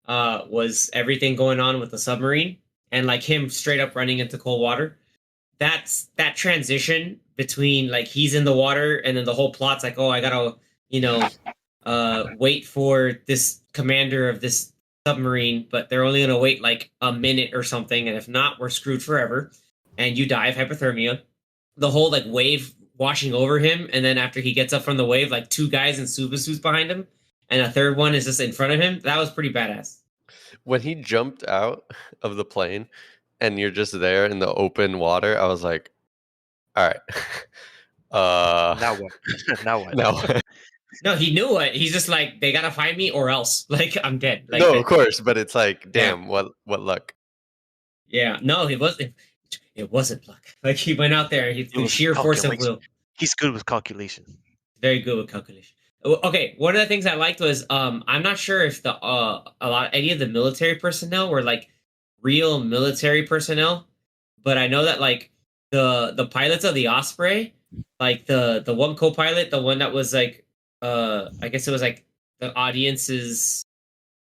Was everything going on with the submarine and like him straight up running into cold water. That transition between like he's in the water and then the whole plot's like, oh, I gotta, you know, wait for this commander of this submarine, but they're only gonna wait like a minute or something, and if not, we're screwed forever. And you die of hypothermia. The whole like wave washing over him, and then after he gets up from the wave, like two guys in scuba suits behind him, and a third one is just in front of him. That was pretty badass. When he jumped out of the plane and you're just there in the open water, I was like, all right. Now what? Now what? No. No, he knew it. He's just like, they gotta find me or else. Like, I'm dead. Like, No, of course, but it's like, yeah. damn, what luck. Yeah. No, he wasn't. It wasn't luck. Like, he went out there, It through was sheer force of calculation. will. He's good with calculation. Very good with calculation. Okay, one of the things I liked was, I'm not sure if any of the military personnel were like real military personnel, but I know that like the pilots of the Osprey, like the one co-pilot, the one that was like I guess it was like the audience's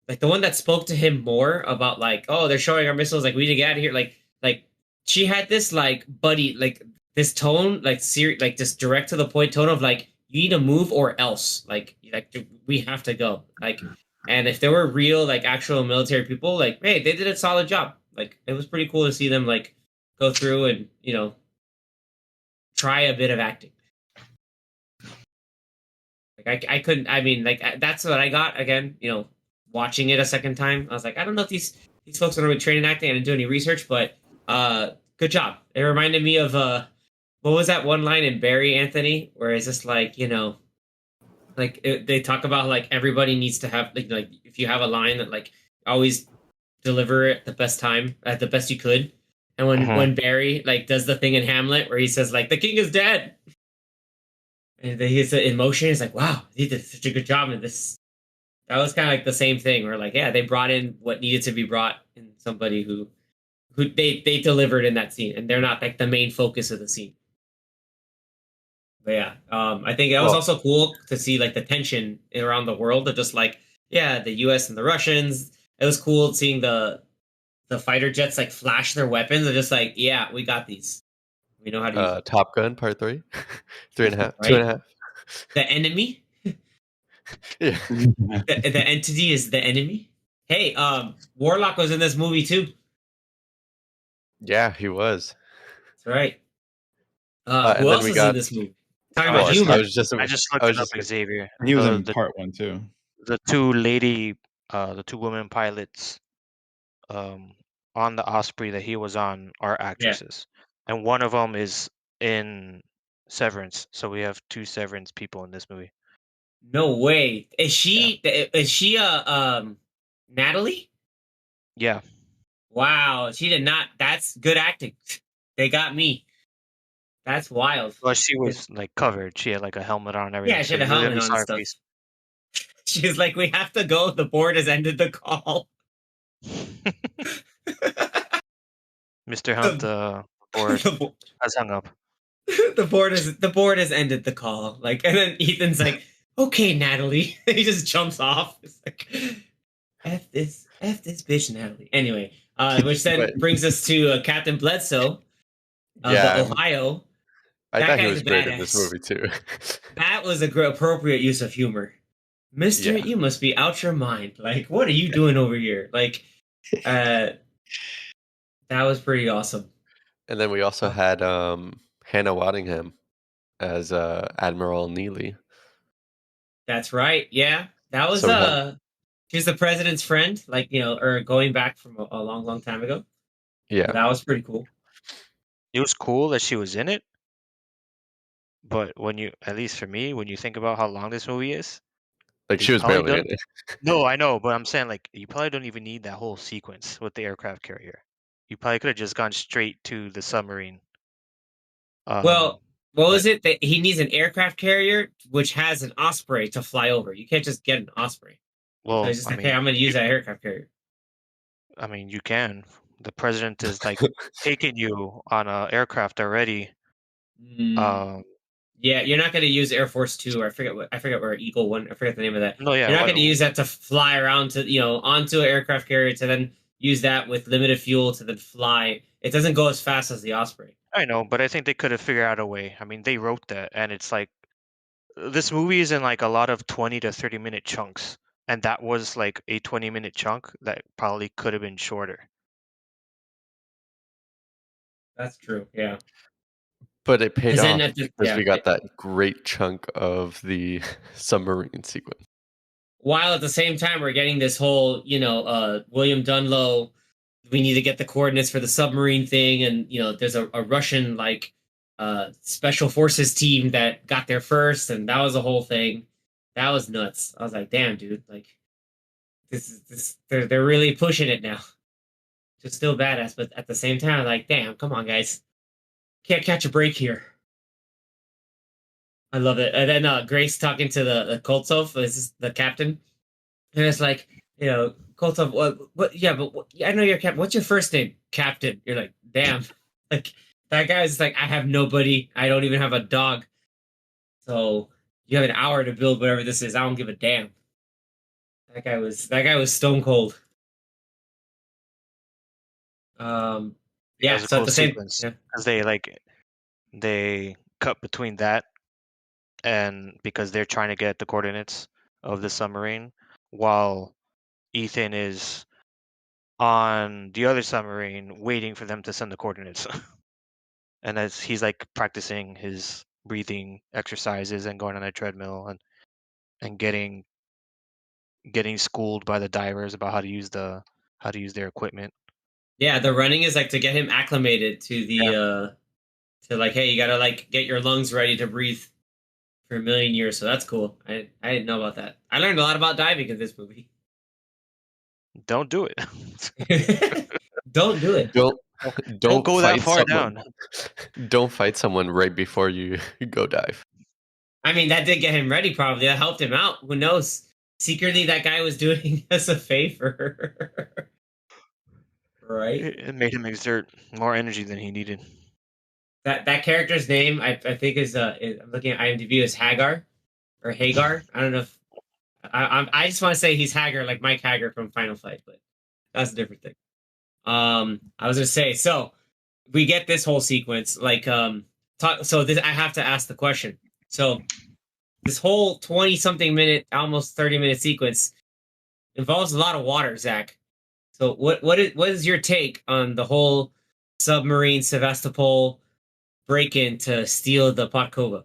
like the one that spoke to him more about like, oh, they're showing our missiles, like we need to get out of here. Like she had this like buddy, like this tone, like like this direct to the point tone of like, you need to move or else. Like we have to go. Like, and if there were real like actual military people, like, hey, they did a solid job. Like it was pretty cool to see them like go through and, try a bit of acting. Like I couldn't. I mean, like that's what I got again. watching it a second time. I was like, I don't know if these folks are really trained in acting. I didn't do any research, but good job. It reminded me of what was that one line in Barry, Anthony, where it's just like, they talk about like everybody needs to have like if you have a line that like always deliver it the best time at the best you could. And when Barry like does the thing in Hamlet where he says like the king is dead, and then he's in motion, he's like, wow, he did such a good job in this. That was kind of like the same thing where like yeah, they brought in what needed to be brought in somebody who they delivered in that scene, and they're not like the main focus of the scene. But yeah, I think that was Well, also cool to see like the tension around the world of just like yeah, the U.S. and the Russians. It was cool seeing the fighter jets like flash their weapons. They're just like yeah, we got these. We know how to use them. Top Gun Part 3, 3.5, Right? 2.5. The enemy, Yeah. the entity is the enemy. Hey, Warlock was in this movie too. Yeah, he was. That's right. And Who then else we was in got. this movie? Talking I about Well, just humor. looked. I just I looked was it up, just gonna- Xavier. He was The in the part 1 too. the two women pilots um on the Osprey that he was on are Yeah. actresses, and one of them is in Severance. So we have two Severance people in this movie. No way. Is Yeah. she Natalie? Yeah. Wow, she did not. That's good acting. They got me. That's wild. Well, she was like covered. She had like a helmet on and everything, Yeah, she so had a you helmet literally on saw and her stuff. face. She was like, "We have to go. The board has ended the call." Mr. Hunt, board the, has hung up. the board has ended the call. Like, and then Ethan's like, "Okay, Natalie." He just jumps off. It's like, f this bitch, Natalie. Anyway, which then But brings us to Captain Bledsoe of the yeah, Ohio. I That thought he guy's was great in this badass. movie too. That was a appropriate use of humor. Mister, Yeah. you must be out your mind. Like, what are you doing over here? Like, uh, that was pretty awesome. And then we also had Hannah Waddingham as Admiral Neely. That's right. Yeah. That was So we had she's the president's friend, like, or going back from a long, long time ago. So yeah, that was pretty cool. It was cool that she was in it, but when you, at least for me, when you think about how long this movie is, like you she was probably barely in don't. it. No, I know, but I'm saying like you probably don't even need that whole sequence with the aircraft carrier. You probably could have just gone straight to the submarine. Well, what But was it that he needs an aircraft carrier which has an Osprey to fly over? You can't just get an Osprey. So well, he's just like, hey, I'm going to use that aircraft carrier. I mean, you can. The president is like taking you on a aircraft already. Mm, yeah, you're not going to use Air Force Two, or I forget where Eagle One. I forget the name of that. No, yeah, You're not I going to know. use that to fly around to onto an aircraft carrier to then use that with limited fuel to then fly. It doesn't go as fast as the Osprey. I know, but I think they could have figured out a way. I mean, they wrote that, and it's like this movie is in like a lot of 20 to 30-minute chunks, and that was like a 20-minute chunk that probably could have been shorter. That's true. Yeah. But it paid Because then off because we got that great chunk of the submarine sequence. while at the same time we're getting this whole, William Dunlow, we need to get the coordinates for the submarine thing, and there's a Russian like special forces team that got there first, and that was a whole thing. That was nuts. I was like, damn, dude, like this they're really pushing it now. Just still badass, but at the same time, like, damn, come on, guys. Can't catch a break here. I love it. And then Grace talking to the Koltsov, this is the captain. And it's like, Koltov, yeah, but I know you're captain. What's your first name? Captain. You're like, damn. Like, that guy's like, I have nobody. I don't even have a dog. So you have an hour to build whatever this is. I don't give a damn. That guy was stone cold. It Yeah, was a so at cool the same, sequence yeah. because they cut between that and because they're trying to get the coordinates of the submarine while Ethan is on the other submarine waiting for them to send the coordinates. And as he's like practicing his breathing exercises and going on a treadmill and getting getting schooled by the divers about how to use their equipment. Yeah, the running is like to get him acclimated to the to like, hey, you gotta like get your lungs ready to breathe for a million years. So that's cool. I didn't know about that. I learned a lot about diving in this movie. Don't do it. Don't do it. Don't Don't go that fight far someone. down. Don't fight someone right before you go dive. I mean, that did get him ready. Probably that helped him out. Who knows? Secretly, that guy was doing us a favor, right? It made him exert more energy than he needed. That character's name, I think, I'm looking at IMDb, is Hagar or Hagar. I don't know if I just want to say he's Hagar, like Mike Hagar from Final Fight, but that's a different thing. I was gonna say, so we get this whole sequence, like, so this I have to ask the question. So this whole 20-something minute, almost 30-minute sequence involves a lot of water, Zach. So what is your take on the whole submarine Sevastopol break in to steal the Podkova?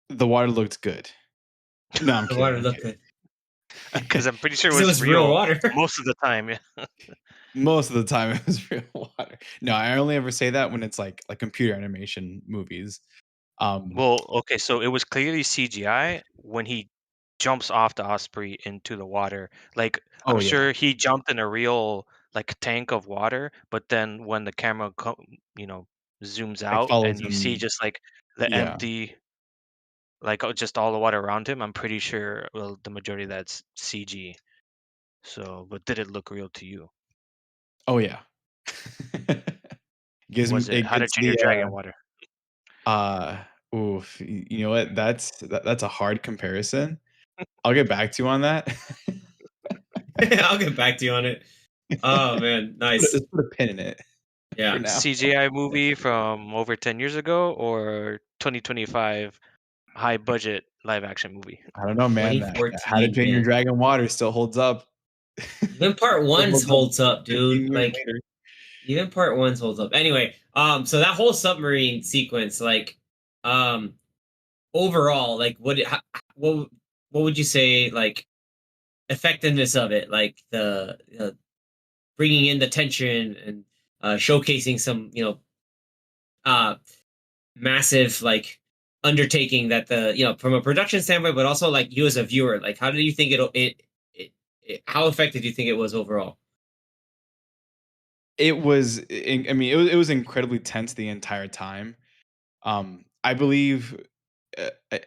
The water looked good. No, I'm The kidding. water I'm looked kidding. good. Because I'm pretty sure it 'Cause was real real water. most of the time. Yeah. Most of the time it was real water. No, I only ever say that when it's like computer animation movies. Well, okay, so it was clearly CGI when he jumps off the Osprey into the water. Like, I'm Oh yeah, sure he jumped in a real like tank of water, but then when the camera zooms like out follows and you see him. just like the Yeah. empty, like just all the water around him, I'm pretty sure, well, the majority of that's CG. So, but did it look real to you? Oh yeah. Gives me Was it it How to gets Train Your the Dragon water? uh oof. You know what? That's a hard comparison. I'll get back to you on that. I'll get back to you on it. Oh man, nice. Let's put a pin in it for Yeah. now. CGI movie from over 10 years ago or 2025 high budget live action movie? I don't know, man. That How to 2014, Train Your man. Dragon Water still holds up. Even part Still one's holds up holds up, 15 dude. years Like later. even part one's holds up. Anyway, so that whole submarine sequence, like, um, overall, like, what what would you say, like, effectiveness of it, like the bringing in the tension and showcasing some, uh, massive like undertaking that the from a production standpoint, but also like you as a viewer, like how do you think how effective do you think it was overall? It was I mean, it was incredibly tense the entire time. I believe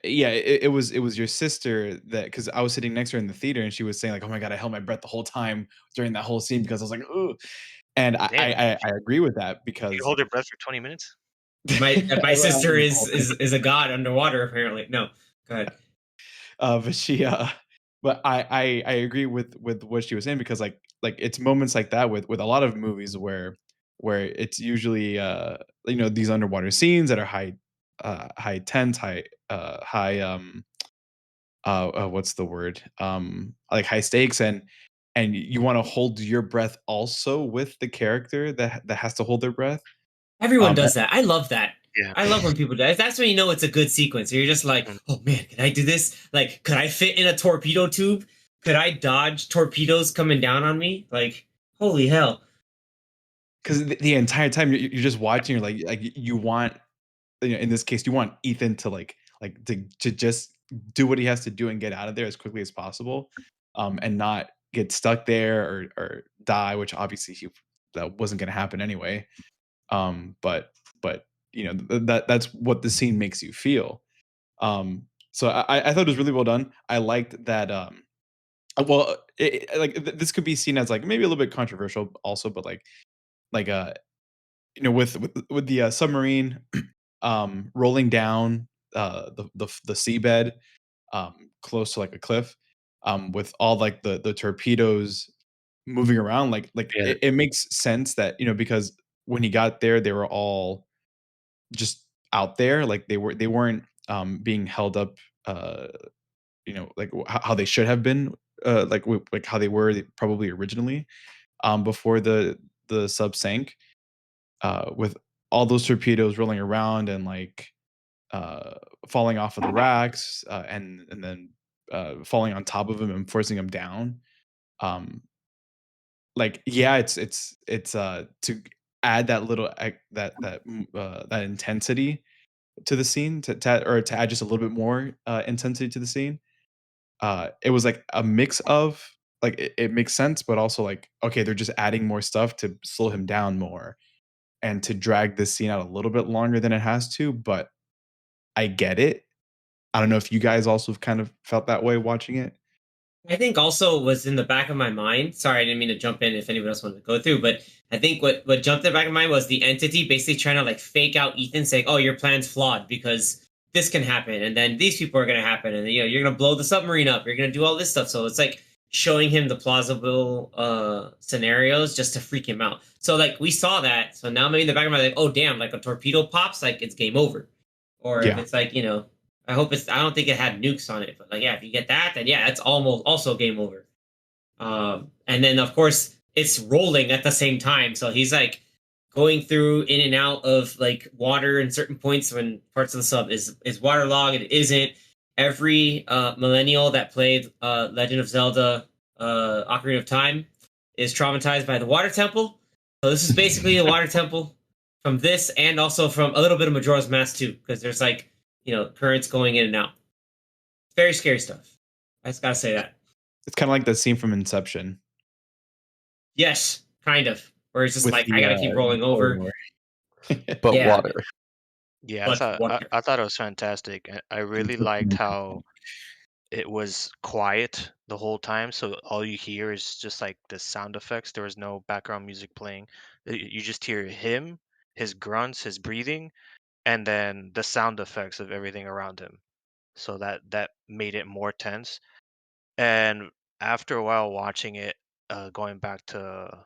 yeah, it was your sister that because I was sitting next to her in the theater and she was saying like, "Oh my god, I held my breath the whole time during that whole scene because I was like, ugh." And I Damn, I, I I agree with that you because hold your breath for 20 minutes? My I sister was is a god underwater apparently. No, go ahead. but she but I agree with what she was saying because it's moments like that with a lot of movies where it's usually these underwater scenes that are high tense, high what's the word? Like high stakes and you want to hold your breath also with the character that has to hold their breath. Everyone Um does that. I love that. Yeah. I love when people do that. That's when you know it's a good sequence. You're just like, Mhm. oh man, can I do this? Like, could I fit in a torpedo tube? Could I dodge torpedoes coming down on me? Like, holy hell. because the entire time you're just watching, you're like you want in this case, you want Ethan to to just do what he has to do and get out of there as quickly as possible, and not get stuck there or die, which obviously that wasn't going to happen anyway. But that's what the scene makes you feel. So I thought it was really well done. I liked that. Well, this could be seen as like maybe a little bit controversial also, but like with the submarine rolling down the seabed close to like a cliff with all like the torpedoes moving around Yeah. it makes sense that because when he got there they were all just out there like they weren't being held up uh like how they should have been like how they were probably originally before the sub sank with all those torpedoes rolling around and uh, falling off of the racks and then falling on top of him and forcing him down. Um, like, yeah, it's to add that little that intensity to the scene, or to add just a little bit more intensity to the scene. It was like a mix of, like, it makes sense, but also like, okay, they're just adding more stuff to slow him down more and to drag this scene out a little bit longer than it has to. But I get it. I don't know if you guys also kind of felt that way watching it. I think also was in the back of my mind. Sorry, I didn't mean to jump in if anyone else wanted to go through, but I think what jumped in the back of my mind was the entity basically trying to like fake out Ethan, saying, "Oh, your plan's flawed because this can happen, and then these people are going to happen, and you're going to blow the submarine up. You're going to do all this stuff." So it's like showing him the plausible scenarios just to freak him out. So like we saw that. So now maybe in the back of my mind, like, oh damn, like a torpedo pops, like it's game over. Or if Yeah. it's like, I hope it's. I don't think it had nukes on it, but like, yeah, if you get that, then yeah, it's almost also game over. And then of course it's rolling at the same time, so he's like going through in and out of like water in certain points when parts of the sub is waterlogged. It isn't. Every millennial that played Legend of Zelda Ocarina of Time is traumatized by the water temple. So this is basically a water temple from this, and also from a little bit of Majora's Mask too, because there's like currents going in and out. Very scary stuff. I just gotta say that. It's kind of like the scene from Inception Yes, kind of. Where it's just with like I gotta keep rolling over. But Yeah, water. Yeah, but I thought it was fantastic. I really liked how it was quiet the whole time, so all you hear is just like the sound effects. There was no background music playing. You just hear him, his grunts, his breathing, and then the sound effects of everything around him. So that made it more tense. And after a while watching it, going back to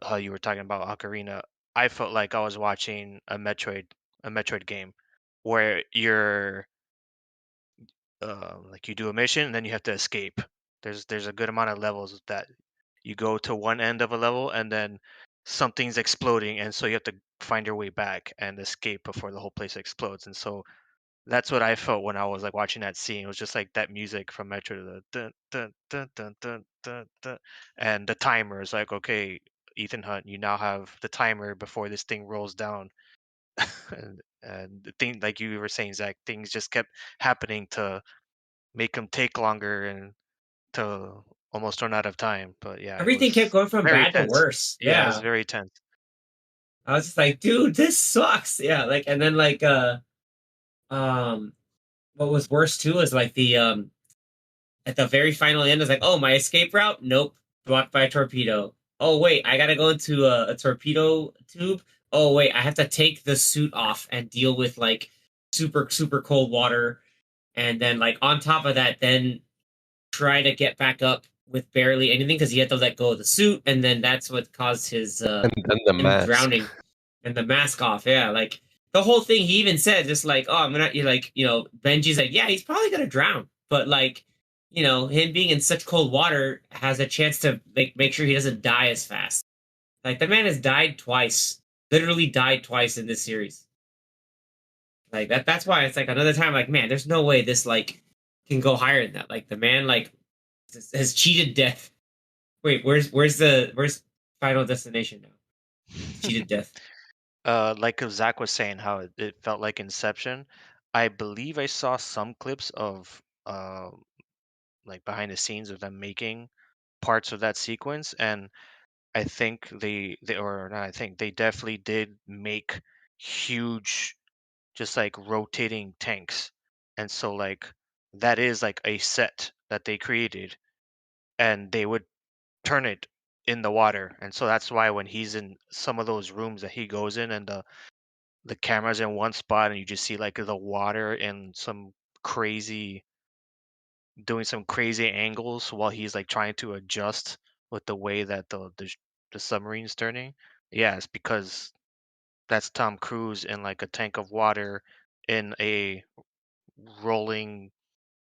how you were talking about Ocarina, I felt like I was watching a Metroid game, where you're like you do a mission and then you have to escape. There's a good amount of levels that you go to one end of a level and then something's exploding, and so you have to find your way back and escape before the whole place explodes. And so that's what I felt when I was like watching that scene. It was just like that music from Metro, the dun, dun, dun, dun, dun, dun, dun, and the timer is like, okay, Ethan Hunt, you now have the timer before this thing rolls down. And the thing, like you were saying, Zach, things just kept happening to make him take longer and to almost run out of time. But yeah, it everything kept was going from very bad to tense. worse. Yeah, it was Yeah, very tense. I was just like, dude, this sucks. Yeah, like, and then like, um, what was worse too is like the at the very final end is like, oh, my escape route, nope, blocked by a torpedo. Oh wait, I gotta go into a torpedo tube. Oh wait, I have to take the suit off and deal with like super cold water, and then like on top of that, then try to get back up with barely anything because he had to let go of the suit, and then that's what caused his And then the him mask. drowning and the mask off. Yeah, like the whole thing. He even said just like, "Oh, I'm gonna," you like, Benji's like, "Yeah, he's probably gonna drown," but like, him being in such cold water has a chance to make sure he doesn't die as fast. Like the man has died twice, literally died twice in this series. Like that. That's why it's like another time. Like, man, there's no way this like can go higher than that. Like the man like has cheated death. Wait, where's Final Destination now? Cheated death. Like Zach was saying, how it felt like Inception. I believe I saw some clips of like behind the scenes of them making parts of that sequence, and I think they or not, I think they definitely did make huge, just like rotating tanks. And so like that is like a set that they created, and they would turn it in the water. And so that's why when he's in some of those rooms that he goes in, and the camera's in one spot and you just see like the water and some crazy, doing some crazy angles while he's like trying to adjust with the way that the submarine's turning. Yeah, it's because that's Tom Cruise in like a tank of water in a rolling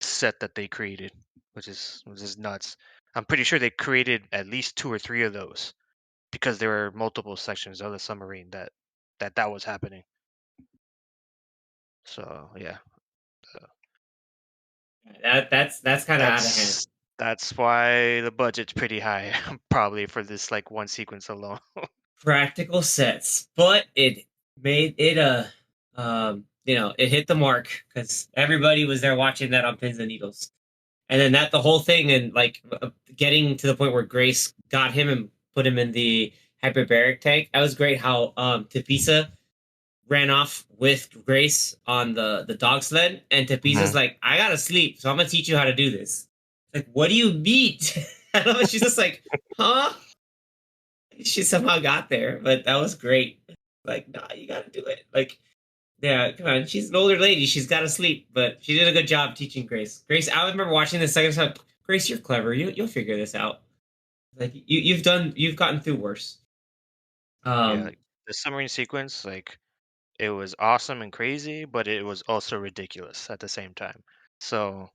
set that they created, which is nuts. I'm pretty sure they created at least two or three of those because there were multiple sections of the submarine that was happening. So yeah. That's kind of out of hand. That's why the budget's pretty high, probably for this like one sequence alone. Practical sets, but it made it it hit the mark because everybody was there watching that on pins and needles. And then that the whole thing and like getting to the point where Grace got him and put him in the hyperbaric tank. That was great. How Tapisa ran off with Grace on the dog sled, and Tapisa's like, "I gotta sleep, so I'm gonna teach you how to do this." Like, what do you mean? I love it. She's just like, "Huh?" She somehow got there, but that was great. Like, nah, you gotta do it. Like, yeah, come on. She's an older lady. She's got to sleep, but she did a good job teaching Grace. Grace, I remember watching this second time. Grace, you're clever. You'll figure this out. Like you've gotten through worse. Yeah, Um, like, the submarine sequence, like it was awesome and crazy, but it was also ridiculous at the same time. So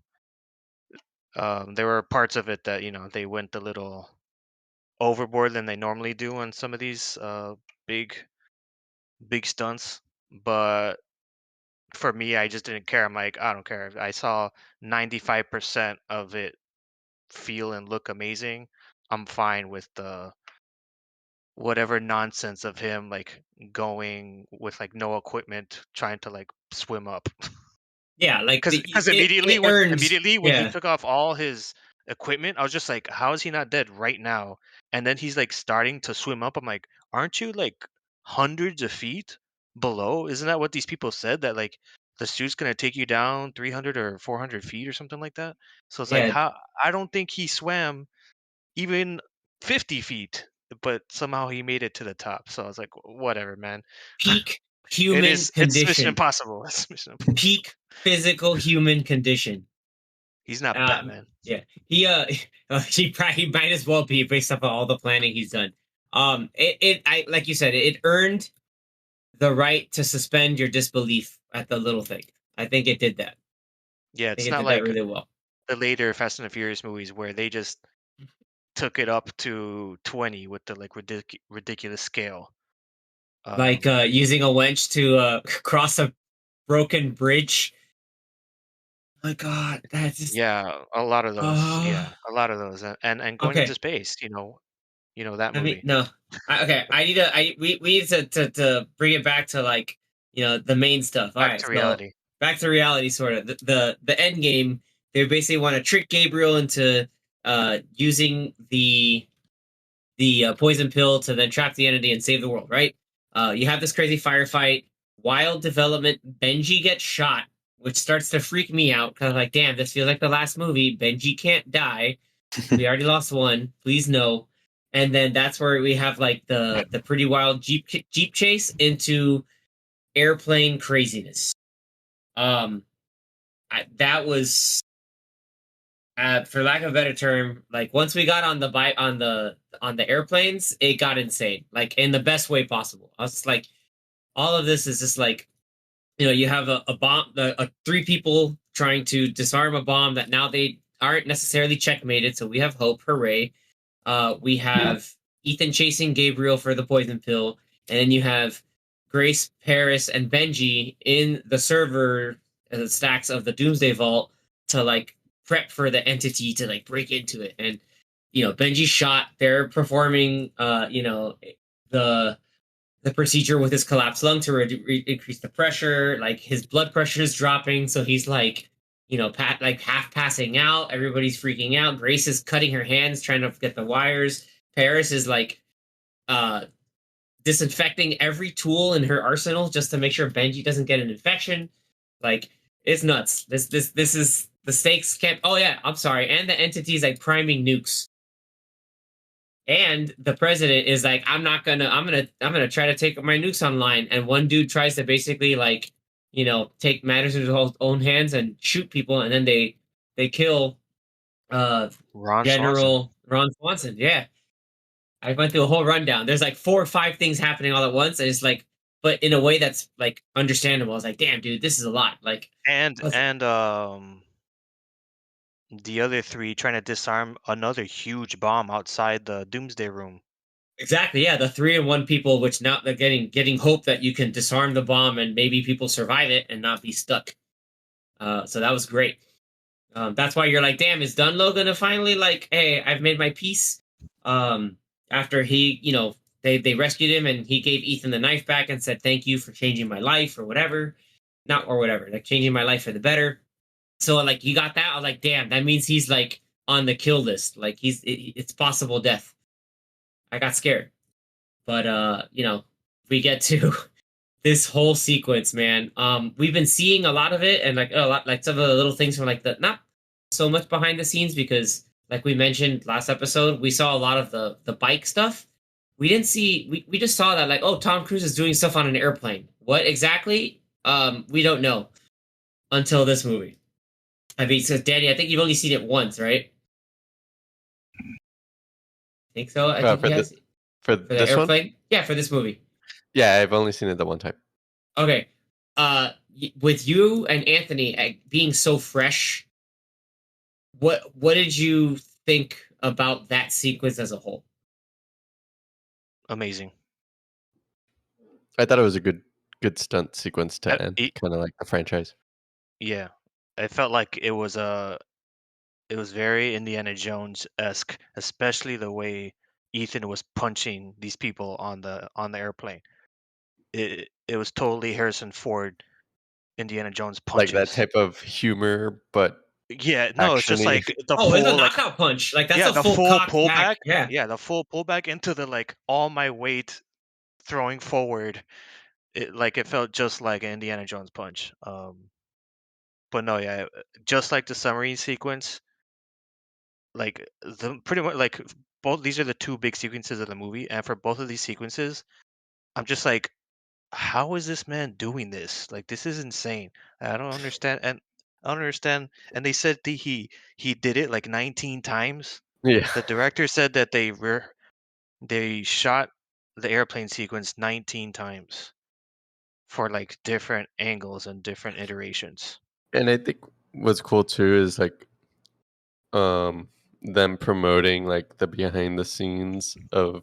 there were parts of it that they went a little overboard than they normally do on some of these big big stunts. But for me, I just didn't care. I'm like, I don't care. I saw 95% of it feel and look amazing. I'm fine with the whatever nonsense of him like going with like no equipment trying to like swim up. yeah, like Because it earned. immediately when he Yeah, took off all his equipment, I was just like, how is he not dead right now? And then he's like starting to swim up. I'm like, aren't you like hundreds of feet below? Isn't that what these people said? That like the suit's gonna take you down 300 or 400 feet or something like that. So it's like, yeah. how I don't think he swam even 50 feet, but somehow he made it to the top. So I was like, whatever, man. Peak human It's Mission condition. Impossible. It's Mission Impossible. Peak physical human condition. He's not Batman. Yeah, he might as well be based off of all the planning he's done. I like you said, it earned the right to suspend your disbelief at the little thing. I think it did that. Yeah, I think it's it not did that like really well. the later Fast and the Furious movies where they just took it up to 20 with the like ridiculous scale. Like using a wench to cross a broken bridge. My God, that's just Yeah, a lot of those. uh, Yeah, a lot of those, and going into okay. space. That I mean, movie. no. Okay, I need to. We need to bring it back to like the main stuff. All Back right, to so reality. back to reality, sort of the end game. They basically want to trick Gabriel into using the poison pill to then trap the entity and save the world. Right? You have this crazy firefight. Wild development. Benji gets shot, which starts to freak me out because like, damn, this feels like the last movie. Benji can't die. We already lost one. Please no. And then that's where we have like the pretty wild jeep chase into airplane craziness. That was for lack of a better term, like once we got on the on the airplanes, it got insane, like in the best way possible. I was like, all of this is just like, you have a bomb, three people trying to disarm a bomb that now they aren't necessarily checkmated, so we have hope. Hooray! We have Ethan chasing Gabriel for the poison pill, and then you have Grace, Paris, and Benji in the server stacks of the Doomsday Vault to like prep for the entity to like break into it. And Benji's shot. They're performing, the procedure with his collapsed lung to increase the pressure. Like his blood pressure is dropping, so he's like, like half passing out. Everybody's freaking out. Grace is cutting her hands trying to get the wires. Paris is like uh disinfecting every tool in her arsenal just to make sure Benji doesn't get an infection. Like it's nuts. This is the stakes can't. Oh yeah, I'm sorry. And the entity's like priming nukes. And the president is like, I'm gonna try to take my nukes online. And one dude tries to basically like, take matters into his own hands and shoot people, and then they kill Ron Swanson. General Ron Swanson. Yeah. I went through a whole rundown. There's like 4 or 5 things happening all at once, and it's like, but in a way that's like understandable. I was like, damn, dude, this is a lot. Like, And the other three trying to disarm another huge bomb outside the Doomsday Room. exactly, yeah, the 3-in-1 people, which now they're getting hope that you can disarm the bomb and maybe people survive it and not be stuck. So that was great. That's why you're like, damn, is Dunlow gonna finally like, hey, I've made my peace? After he, they rescued him and he gave Ethan the knife back and said, thank you for changing my life or whatever. Not or whatever, like changing my life for the better. So like you got that. I was like, damn, that means he's like on the kill list. Like it's possible death. I got scared. But we get to this whole sequence, man. We've been seeing a lot of it, and like a lot, like some of the little things from like the not so much behind the scenes because, like we mentioned last episode, we saw a lot of the bike stuff. We didn't see. We just saw that like, oh, Tom Cruise is doing stuff on an airplane. What exactly? We don't know until this movie. I mean, so Danny, I think you've only seen it once, right? Think so. I think For you has for for the this one, airplane. Yeah, for this movie. yeah, I've only seen it the one time. Okay. With you and Anthony being so fresh, what did you think about that sequence as a whole? Amazing. I thought it was a good stunt sequence to end, It, kind of like the franchise. yeah, it felt like it was very Indiana Jones esque, especially the way Ethan was punching these people on the airplane. It was totally Harrison Ford Indiana Jones Like that punches. type of humor, but Yeah, no, it's just actiony. like the Oh, it's a full like knockout punch. Like that's yeah, a the full full cocked back. pullback. Yeah. Yeah, the full pullback into the like all my weight throwing forward. It felt just like an Indiana Jones punch. But no, yeah, just like the summary sequence, like the pretty much like both these are the two big sequences of the movie, and for both of these sequences, I'm just like, how is this man doing this? Like this is insane. I don't understand, and I don't understand. And they said he did it like 19 times. Yeah, The director said that they shot the airplane sequence 19 times for like different angles and different iterations. and I think what's cool too is like um them promoting like the behind the scenes of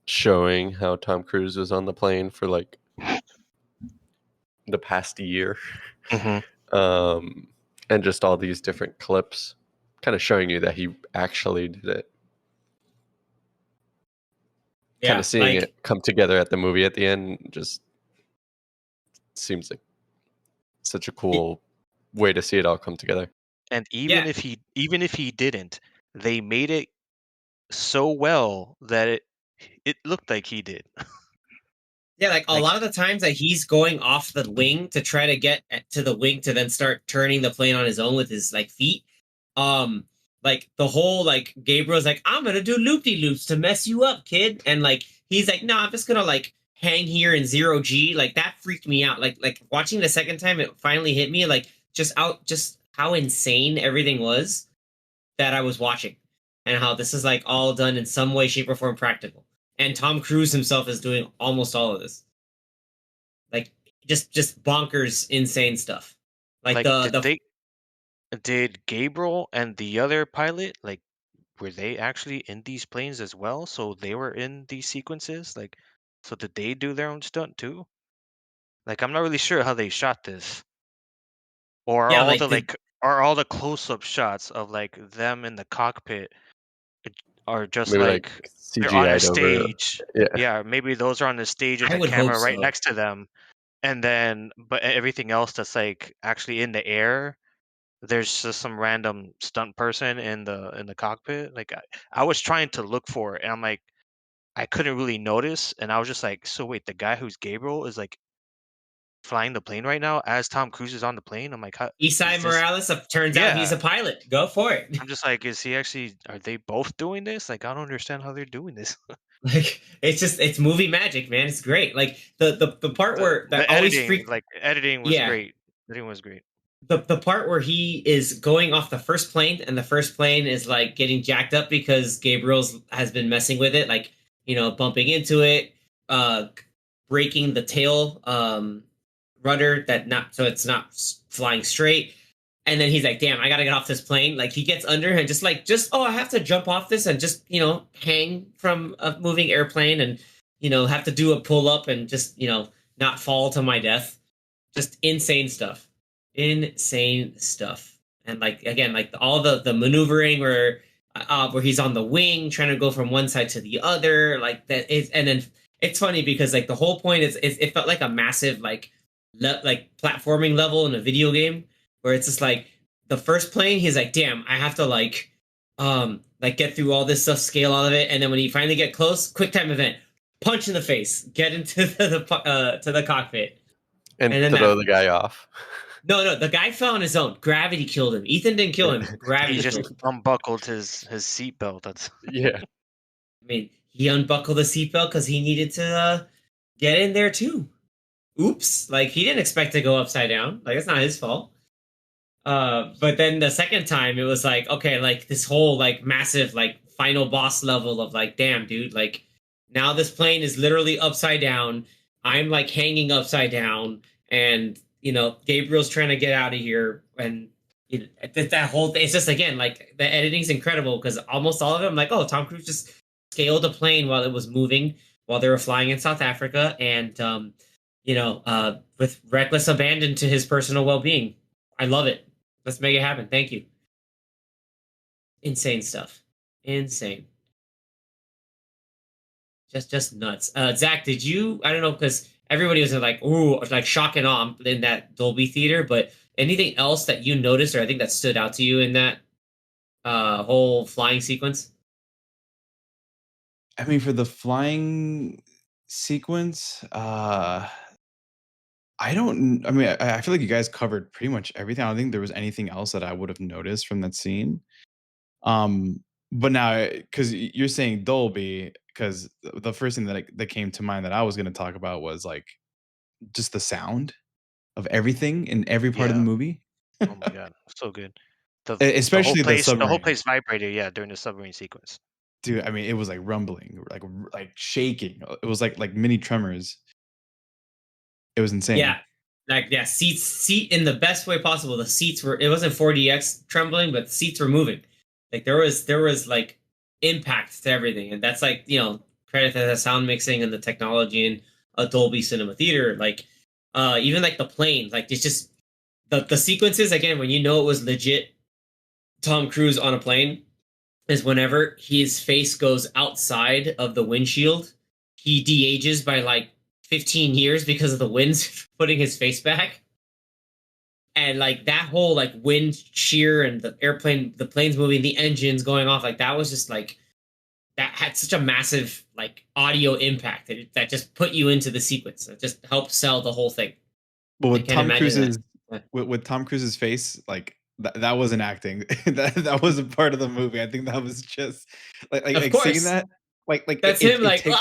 showing how Tom Cruise was on the plane for like the past year. Hmm. um and just all these different clips kind of showing you that he actually did it, kind Yeah. of seeing Like it come together at the movie at the end just seems like such a cool way to see it all come together. And yeah. even if he didn't, they made it so well that it looked like he did. Yeah, like a Like lot of the times that he's going off the wing to try to get to the wing to then start turning the plane on his own with his like feet. Um, like the whole like Gabriel's like, I'm gonna do loopy loops to mess you up, kid, and like he's like, no, I'm just gonna like hang here in 0 G. Like that freaked me out. Like watching the second time, it finally hit me. Like just how insane everything was that I was watching, and how this is like all done in some way, shape, or form practical. And Tom Cruise himself is doing almost all of this, like just bonkers, insane stuff. Like like the did Gabriel and the other pilot like were they actually in these planes as well? So they were in these sequences? Like so did they do their own stunt too? Like I'm not really sure how they shot this. Or yeah, like the are all the close-up shots of like them in the cockpit are just Maybe like like they're on a CGI'd over. stage. Yeah. Yeah, maybe those are on the stage with I the would hope camera right so. next to them. And then but everything else that's like actually in the air, there's just some random stunt person in the cockpit. Like I was trying to look for it and I'm like I couldn't really notice and I was just like, so wait, the guy who's Gabriel is like flying the plane right now as Tom Cruise is on the plane? I'm like, how is Isai this Morales turns out he's yeah. a pilot. Go for it. I'm just like, is he actually? Are they both doing this? Like, I don't understand how they're doing this. Like it's movie magic, man. It's great. Like the part where that The always editing, freaked. like editing, was Yeah, great. Editing was great. the part where he is going off the first plane and the first plane is like getting jacked up because Gabriel's has been messing with it, like bumping into it, uh, breaking the tail rudder that not so it's not flying straight. And then he's like, "Damn, I gotta get off this plane." Like he gets under and just I have to jump off this and just hang from a moving airplane and have to do a pull up and just not fall to my death. Just insane stuff. Insane stuff. and like again, like all the maneuvering where he's on the wing trying to go from one side to the other, like that is, and then it's funny because like the whole point is it felt like a massive like platforming level in a video game where it's just like the first plane, he's like, damn, I have to like get through all this stuff, scale all of it, and then when you finally get close, quick time event, punch in the face, get into to the cockpit, And and then throw that. the guy off. No, the guy fell on his own. Gravity killed him. Ethan didn't kill him. He Gravity just killed him. unbuckled his seatbelt. That's Yeah. I mean, he unbuckled the seatbelt because he needed to get in there too. Oops! Like he didn't expect to go upside down. Like it's not his fault. But then the second time, it was like, okay, like this whole like massive like final boss level of like, damn, dude, like now this plane is literally upside down. I'm like hanging upside down, and Gabriel's trying to get out of here, and that whole thing. It's just again like the editing's incredible because almost all of it, I'm like, oh, Tom Cruise just scaled a plane while it was moving while they were flying in South Africa, and with reckless abandon to his personal well-being. I love it. Let's make it happen. Thank you. Insane stuff. Insane. Just nuts. Zach, did you? I don't know because everybody was like, ooh, like shock and awe in that Dolby theater. But anything else that you noticed, or I think that stood out to you in that whole flying sequence? I mean, for the flying sequence, I don't. I mean, I feel like you guys covered pretty much everything. I don't think there was anything else that I would have noticed from that scene. But now, because you're saying Dolby, because the first thing that came to mind that I was going to talk about was like just the sound of everything in every part of the yeah. movie. Oh my god, so good. Especially the The whole submarine. place vibrated. Yeah, during the submarine sequence. Dude, I mean, it was like rumbling, like shaking. It was like mini tremors. It was insane. Yeah, seat in the best way possible. The seats were. It wasn't 4DX trembling, but the seats were moving. Like there was like impact to everything, and that's like credit to the sound mixing and the technology in a Dolby Cinema theater. Like even like the plane, like it's just the sequences again when it was legit Tom Cruise on a plane is whenever his face goes outside of the windshield, he de-ages by like 15 years because of the winds putting his face back. And like that whole like wind shear and the planes moving, the engines going off, like that was just like that had such a massive like audio impact that just put you into the sequence. It just helped sell the whole thing. But I with can't Tom imagine Cruise's that. with Tom Cruise's face, like that wasn't acting. that wasn't part of the movie. I think that was just Of seeing course, that like that's him. it Like, take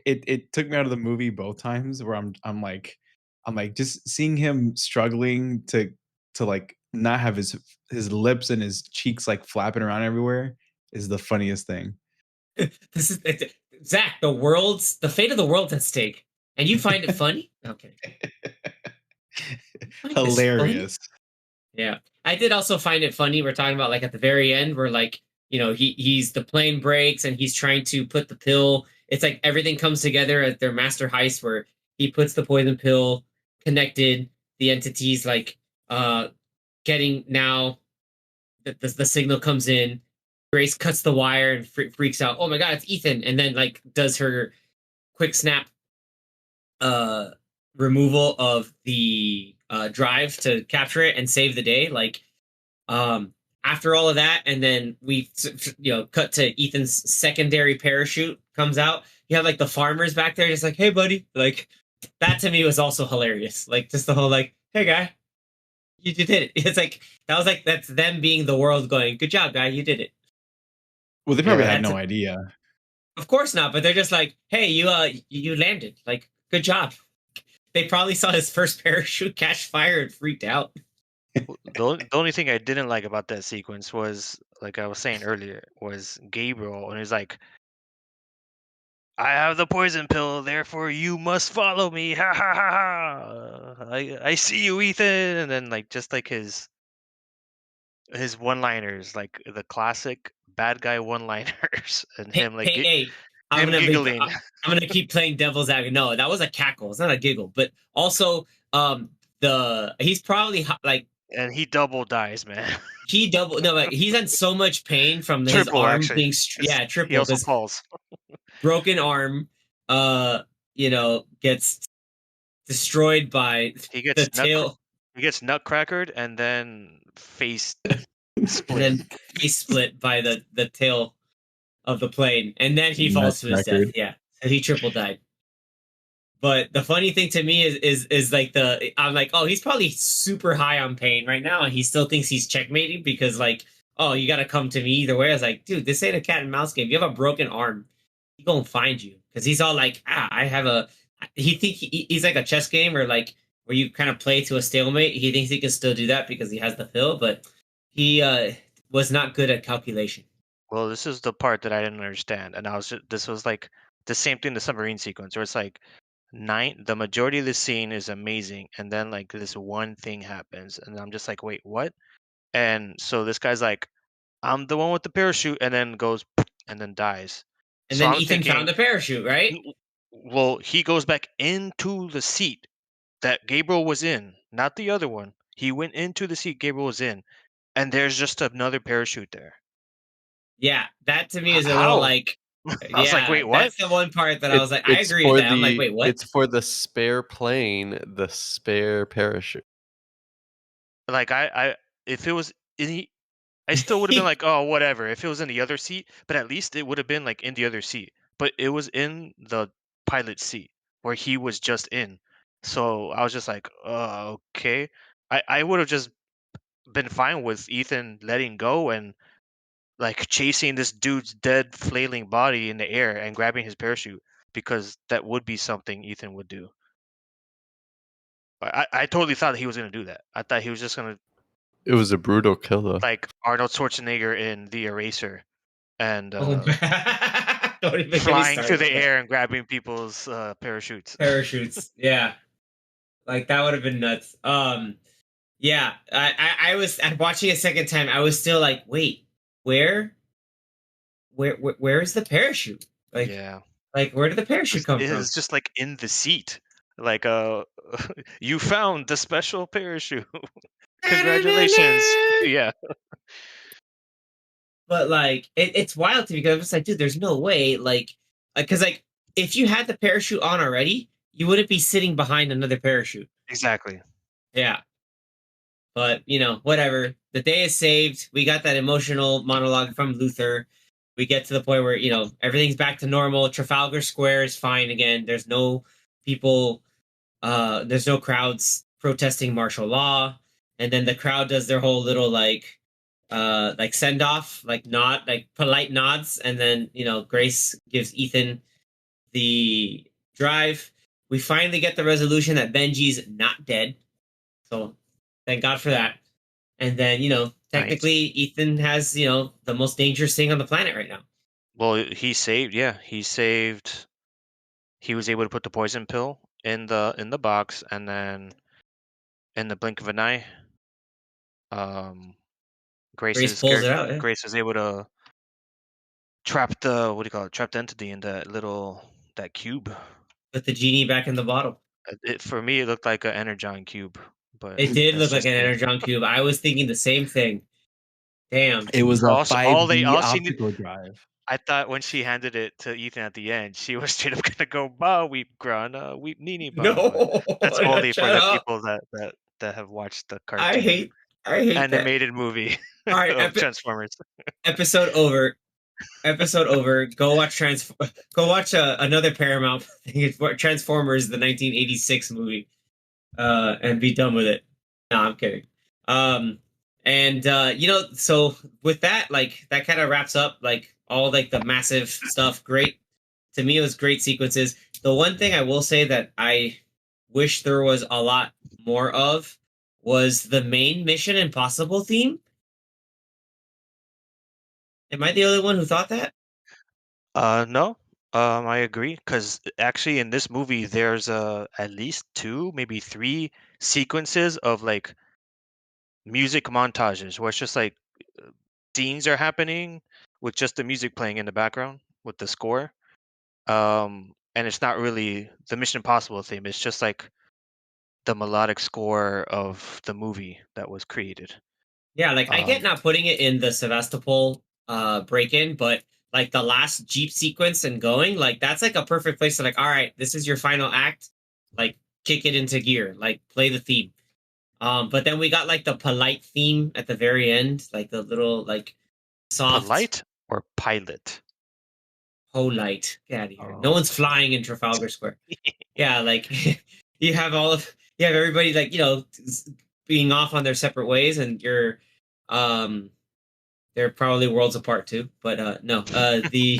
it took me out of the movie both times where I'm like just seeing him struggling to like not have his lips and his cheeks like flapping around everywhere is the funniest thing. this is Zach. The fate of the world's at stake, and you find it funny? Okay, find this funny? Hilarious. Yeah, I did also find it funny. We're talking about like at the very end, where like he's the plane breaks and he's trying to put the pill. It's like everything comes together at their master heist, where he puts the poison pill, connected the entities, like getting now the signal comes in. Grace cuts the wire and freaks out. Oh my god, it's Ethan! And then like does her quick snap uh removal of the drive to capture it and save the day. Like after all of that, and then we cut to Ethan's secondary parachute comes out. You have like the farmers back there just like, hey buddy. Like that to me was also hilarious. Like just the whole like, hey guy, you did it. It's like that's them being the world going, good job guy, you did it. Well, they probably had that's no idea. Of course not, but they're just like, hey, you landed. Like, good job. They probably saw his first parachute catch fire and freaked out. The only thing I didn't like about that sequence was, like I was saying earlier, was Gabriel, and he's like, "I have the poison pill, therefore you must follow me." Ha ha ha ha! I see you, Ethan. And then like just like his one-liners, like the classic bad guy one-liners, and him like Hey, him giggling. I'm gonna keep playing devil's advocate. No, that was a cackle. It's not a giggle. But also, he's probably like And he double dies, man. He double no, like he's in so much pain from his Triple, arm actually. being 'cause He triple also because falls. broken arm, gets destroyed by He the gets tail nutcrackered and then face and split. then face split by the tail of the plane, and then he falls to his death. Nutcrackered. Yeah, so he triple died. But the funny thing to me is like I'm like, oh, he's probably super high on pain right now, and he still thinks he's checkmating because like, oh, you got to come to me either way. I was like, dude, this ain't a cat and mouse game. You have a broken arm, he gonna find you because he's all like, I have a. He's like a chess game or like where you kind of play to a stalemate. He thinks he can still do that because he has the fill, but he was not good at calculation. Well, this is the part that I didn't understand, and this was like the same thing, the submarine sequence, where it's like the majority of the scene is amazing, and then like this one thing happens, and I'm just like, wait, what? And so this guy's like, I'm the one with the parachute, and then goes and then dies. And So then I'm Ethan found thinking, the parachute, right? well, he goes back into the seat that Gabriel was in, not the other one. He went into the seat Gabriel was in, and there's just another parachute there. Yeah, that to me is a little How? like, I was like, yeah, wait, what? that's the one part that I was like, I It's agree with for that. I'm like, wait, what? it's for the spare plane, the spare parachute. Like if it was in, I still would have been like, oh, whatever. If it was in the other seat, but at least it would have been like in the other seat. But it was in the pilot seat where he was just in. So I was just like, okay. I would have just been fine with Ethan letting go and like chasing this dude's dead flailing body in the air and grabbing his parachute because that would be something Ethan would do. I totally thought he was gonna do that. I thought he was just gonna It was a brutal killer. like Arnold Schwarzenegger in The Eraser and Oh, don't even get me flying through started the on that. air and grabbing people's parachutes. Parachutes. Yeah, like that would have been nuts. Yeah, I was watching a second time. I was still like, wait, where, where is the parachute? Like, Yeah, like where did the parachute come it from? is just like in the seat. Like you found the special parachute. Congratulations. Yeah. But like, it's wild to me because I'm just like, dude, there's no way, like, because like, if you had the parachute on already, you wouldn't be sitting behind another parachute. Exactly. Yeah. But whatever. The day is saved. We got that emotional monologue from Luther. We get to the point where everything's back to normal. Trafalgar Square is fine again. There's no people. There's no crowds protesting martial law. And then the crowd does their whole little like send off, like nod, like polite nods, and then Grace gives Ethan the drive. We finally get the resolution that Benji's not dead. So thank God for that. And then, Nice. technically Ethan has, the most dangerous thing on the planet right now. Well, he saved. Yeah, he saved. He was able to put the poison pill in the box, and then in the blink of an eye, um, Grace pulls it out, yeah. Grace was able to trap the what do you call it? Trap the entity in that cube. Put the genie back in the bottle. For me, it looked like an energon cube, but It did that's look like just an me. energon cube. I was thinking the same thing. Damn. It was a All 5D she need, optical drive. I thought when she handed it to Ethan at the end, she was straight up gonna go ba weep grana weep nini ba, but No, that's only for shut the up. people that have watched the I cartoon hate I hate that. animated movie All right, of Transformers. episode over. Episode over. Go watch Go watch another Paramount thing. It's Transformers, the 1986 movie, and be done with it. No, I'm kidding. And so with that, like that kind of wraps up like all like the massive stuff. Great to me, it was great sequences. The one thing I will say that I wish there was a lot more of was the main Mission Impossible theme. Am I the only one who thought that? No, I agree because actually in this movie there's at least two, maybe three sequences of like music montages where it's just like scenes are happening with just the music playing in the background with the score. And it's not really the Mission Impossible theme. It's just like the melodic score of the movie that was created. Yeah, like I get Um, not putting it in the Sevastopol break-in, but like the last Jeep sequence and going, like that's like a perfect place to like, all right, this is your final act, like kick it into gear, like play the theme. But then we got like the polite theme at the very end, like the little like soft polite or pilot? polite. Get out of here. No Oh. one's flying in Trafalgar Square. Yeah, like you have everybody like, being off on their separate ways and you're they're probably worlds apart too. But no. The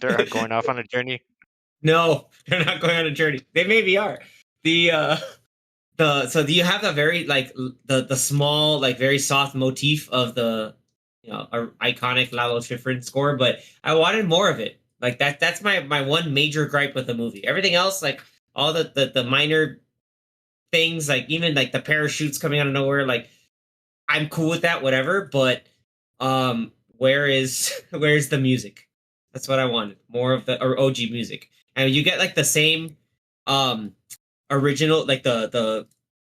They're going off on a journey. no, they're not going on a journey. They maybe are. The so do you have the very like the small like very soft motif of the iconic Lalo Schifrin score, but I wanted more of it. Like that's my one major gripe with the movie. Everything else, like all the minor things, like even like the parachutes coming out of nowhere, like I'm cool with that, whatever. But where's the music? That's what I wanted. More of the or OG music, and you get like the same um original, like the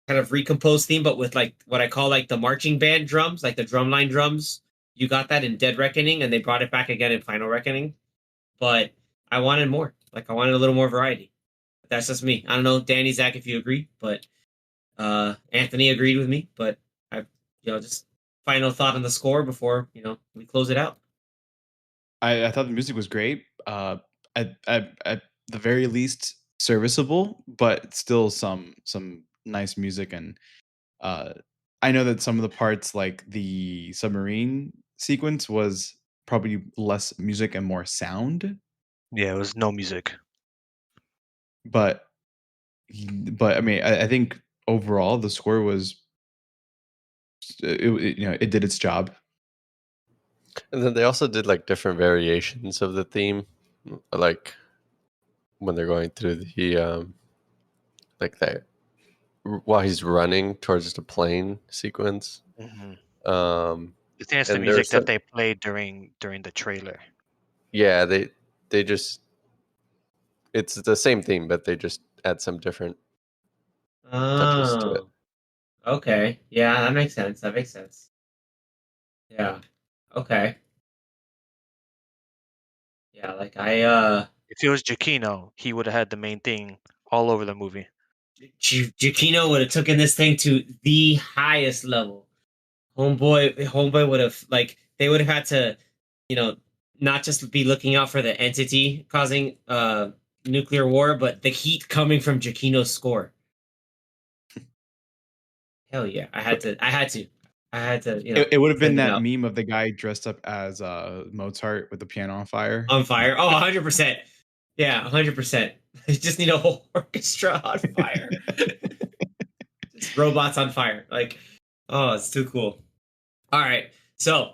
kind of recomposed theme, but with like what I call like the marching band drums, like the drumline drums. You got that in Dead Reckoning, and they brought it back again in Final Reckoning. But I wanted more. Like I wanted a little more variety. That's just me. I don't know, Danny, Zach, if you agree, but Anthony agreed with me. But I, just final thought on the score before we close it out. I thought the music was great. At the very least, serviceable, but still some nice music. And uh, I know that some of the parts, like the submarine sequence, was probably less music and more sound. Yeah, it was no music. But I mean, I think overall the score was it did its job. And then they also did like different variations of the theme, like when they're going through the like that while he's running towards the plane sequence. Hmm. Um, I think it's the and music there's that some, they played during the trailer. yeah, they just it's the same theme, but they just add some different touches to it. Oh, okay. Yeah, that makes sense. That makes sense. Yeah. Okay. Yeah, like If it was Giacchino, he would have had the main thing all over the movie. Giacchino would have taken this thing to the highest level. Homeboy would have like they would have had to, you know, not just be looking out for the entity causing nuclear war, but the heat coming from Giacchino's score. Hell yeah. I had to, It would have been send it that out. meme of the guy dressed up as Mozart with the piano on fire. On fire. Oh, 100%. Yeah, 100%. I just need a whole orchestra on fire. Just robots on fire. Like, oh, it's too cool. All right. So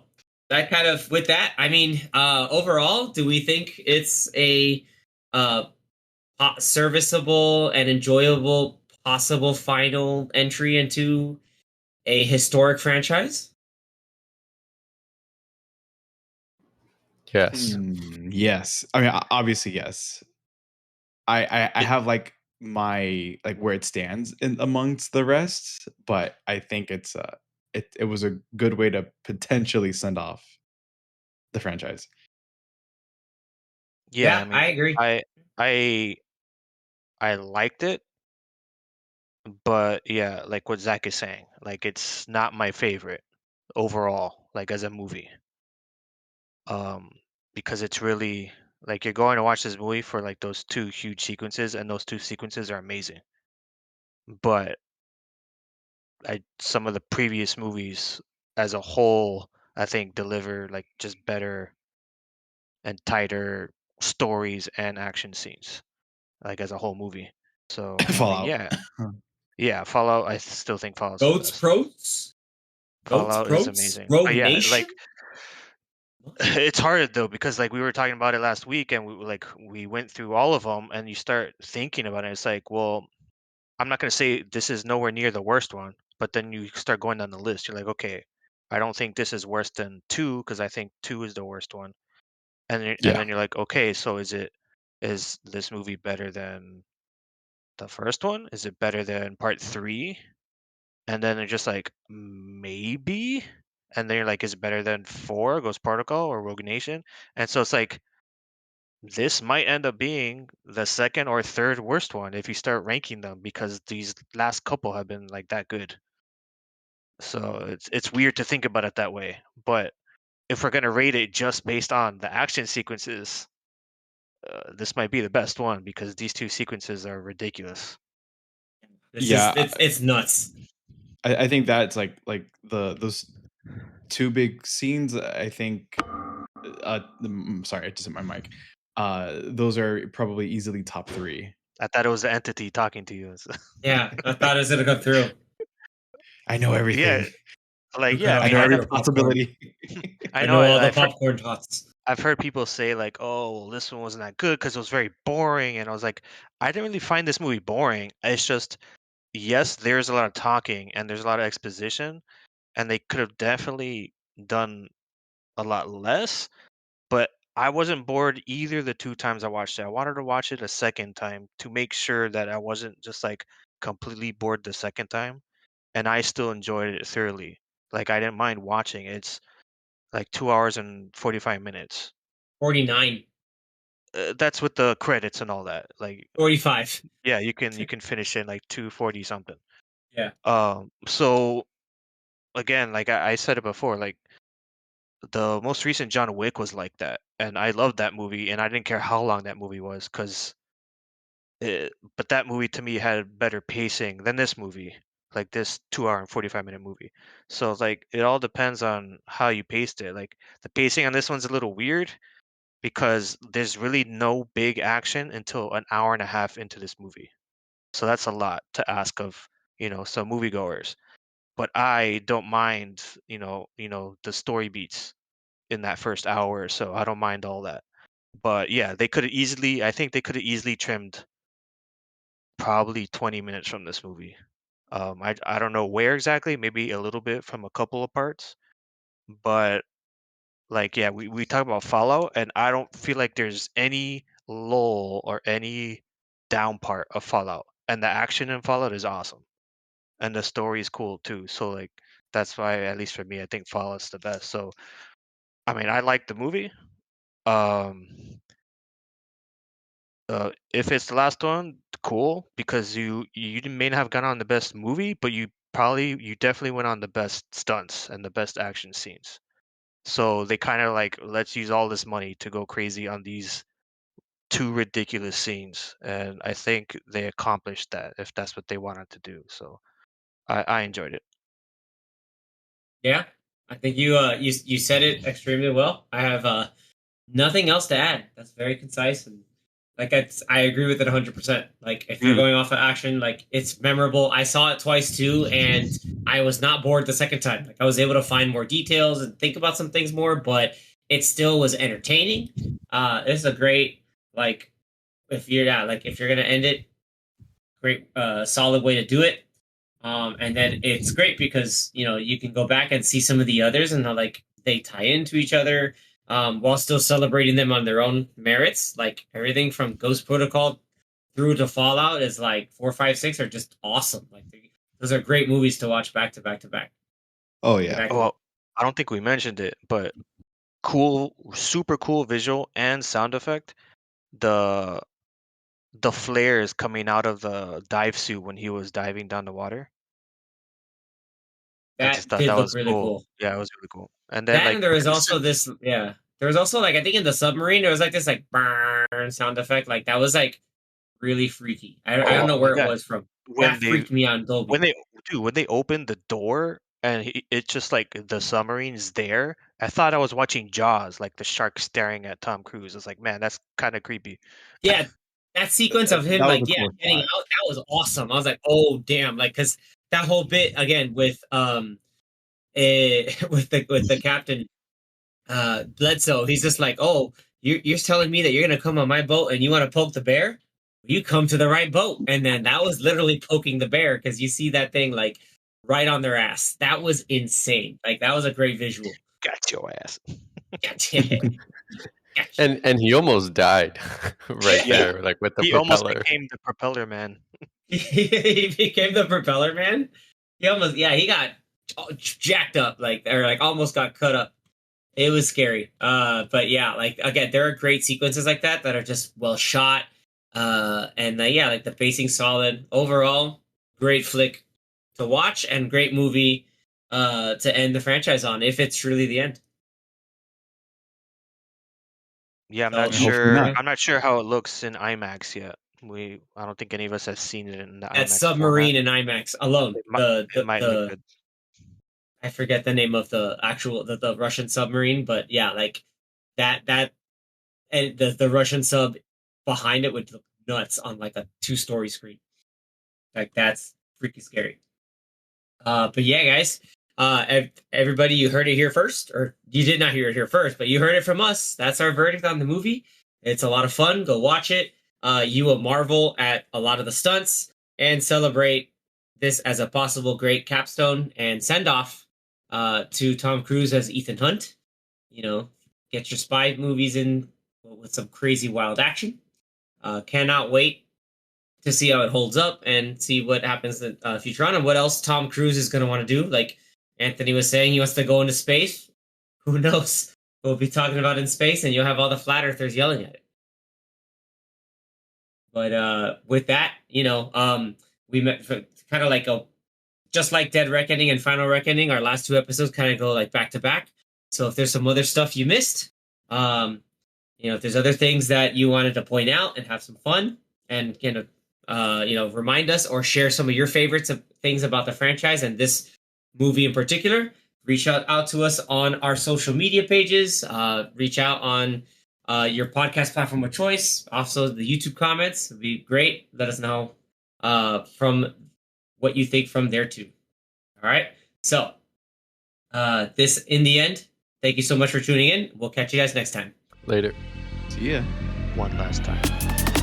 that kind of with that, I mean, overall, do we think it's a uh serviceable and enjoyable possible final entry into a historic franchise? Yes. Yes, I mean obviously yes. I have like my like where it stands in amongst the rest, but I think it was a good way to potentially send off the franchise. Yeah, I Yeah, I mean, agree. I I I liked it, but yeah, like what Zach is saying, like it's not my favorite overall, like as a movie. Um, because it's really like you're going to watch this movie for like those two huge sequences, and those two sequences are amazing. But some of the previous movies as a whole, I think deliver like just better and tighter stories and action scenes, like as a whole movie. So I mean, Fallout. yeah, yeah, Fallout. I still think Fallout's the Goats best. Protes? Goats Fallout is Protes? amazing. Rogue But yeah, like Nation? it's hard though because like we were talking about it last week and we went through all of them and you start thinking about it. It's like, well, I'm not going to say this is nowhere near the worst one, but then you start going down the list. You're like, okay, I don't think this is worse than 2 because I think 2 is the worst one. And Yeah. then you're like, okay, so is this movie better than the first one? Is it better than part 3? And then they're just like, maybe. And then you're like, is it better than 4, Ghost Protocol or Rogue Nation? And so it's like, this might end up being the second or third worst one if you start ranking them, because these last couple have been like that good. So it's weird to think about it that way. But if we're gonna rate it just based on the action sequences, this might be the best one because these 2 sequences are ridiculous. It's nuts. I think that's like those 2 big scenes. I think. Sorry, I just hit my mic. Those are probably easily top 3. I thought it was the entity talking to you. Yeah, I thought it was gonna go through. I know everything. Like, yeah, I know every possibility. I know all the popcorn thoughts. I've heard people say like, "Oh, well, this one wasn't that good because it was very boring," and I was like, I didn't really find this movie boring. It's just, yes, there's a lot of talking and there's a lot of exposition, and they could have definitely done a lot less. But I wasn't bored either the 2 times I watched it. I wanted to watch it a second time to make sure that I wasn't just like completely bored the second time, and I still enjoyed it thoroughly. Like, I didn't mind watching. It's like 2 hours and 45 minutes. 49. That's with the credits and all that. Like 45. Yeah, you can finish it in like 240 something. Yeah. So again, like I said it before, like the most recent John Wick was like that, and I loved that movie, and I didn't care how long that movie was, but that movie to me had better pacing than this movie, like this 2 hour and 45-minute movie. So like it all depends on how you paced it. Like the pacing on this one's a little weird because there's really no big action until an hour and a half into this movie. So that's a lot to ask of, some moviegoers. But I don't mind, the story beats in that first hour or so. I don't mind all that. But yeah, I think they could have easily trimmed probably 20 minutes from this movie. I don't know where exactly, maybe a little bit from a couple of parts. But like, yeah, we talk about Fallout, and I don't feel like there's any lull or any down part of Fallout. And the action in Fallout is awesome. And the story is cool too. So like that's why, at least for me, I think Fallout's the best. So I mean, I like the movie. Um, if it's the last one, cool, because you may not have gone on the best movie, but you definitely went on the best stunts and the best action scenes. So they kind of like, let's use all this money to go crazy on these 2 ridiculous scenes, and I think they accomplished that if that's what they wanted to do. So I enjoyed it. Yeah, I think you said it extremely well. I have nothing else to add. That's very concise, and like I agree with it 100%. Like if you're going off of action, like it's memorable. I saw it twice too, and I was not bored the second time. Like I was able to find more details and think about some things more, but it still was entertaining. It's a great if you're gonna end it, great solid way to do it. And then it's great because you can go back and see some of the others and how like they tie into each other, while still celebrating them on their own merits. Like everything from Ghost Protocol through to Fallout is like 4, 5, 6 are just awesome. Like those are great movies to watch back to back to back. Oh yeah. Well, I don't think we mentioned it, but cool, super cool visual and sound effect. The flares coming out of the dive suit when he was diving down the water. I just That thought did that look was really cool. Yeah, it was really cool. And then And there was also this, yeah. There was also like I think in the submarine there was like this like burn sound effect. Like that was like really freaky. I don't know where it was from. That freaked me out in Dolby. When they opened the door and it's just like the submarine's there, I thought I was watching Jaws, like the shark staring at Tom Cruise. I was like, man, that's kind of creepy. Yeah, that sequence of him like getting out, that was awesome. I was like, oh damn, like because that whole bit again with with the captain Bledsoe, he's just like, oh, you're telling me that you're gonna come on my boat and you want to poke the bear? You come to the right boat. And then that was literally poking the bear because you see that thing like right on their ass. That was insane. Like that was a great visual. Got your ass. Gotcha. And he almost died right Yeah. there, like with the He almost propeller. became the propeller man. He became the propeller man. He almost, he got jacked up, like almost got cut up. It was scary. But yeah, like again, there are great sequences like that are just well shot. And yeah, like the pacing solid overall. Great flick to watch and great movie to end the franchise on if it's truly the end. Yeah, I'm So, not hopefully sure. not. I'm not sure how it looks in IMAX yet. I don't think any of us have seen it in the that IMAX submarine format. in IMAX alone. It might look The good. I forget the name of the actual the Russian submarine, but yeah, like that and the Russian sub behind it would look nuts on like a 2-story screen. Like that's freaky scary. But yeah, guys, everybody, you heard it here first, or you did not hear it here first, but you heard it from us. That's our verdict on the movie. It's a lot of fun. Go watch it. You will marvel at a lot of the stunts and celebrate this as a possible great capstone and send off to Tom Cruise as Ethan Hunt. You know, get your spy movies in with some crazy wild action. Cannot wait to see how it holds up and see what happens in future on and what else Tom Cruise is going to want to do. Like Anthony was saying, he wants to go into space. Who knows? We'll be talking about in space, and you'll have all the flat earthers yelling at it. But with that, we met kind of like just like Dead Reckoning and Final Reckoning. Our last 2 episodes kind of go like back to back. So if there's some other stuff you missed, if there's other things that you wanted to point out and have some fun and remind us or share some of your favorites of things about the franchise and this movie in particular, reach out to us on our social media pages. Reach out on your podcast platform of choice. Also, the YouTube comments would be great. Let us know from what you think from there too. All right. So, this in the end, thank you so much for tuning in. We'll catch you guys next time. Later. See ya. One last time.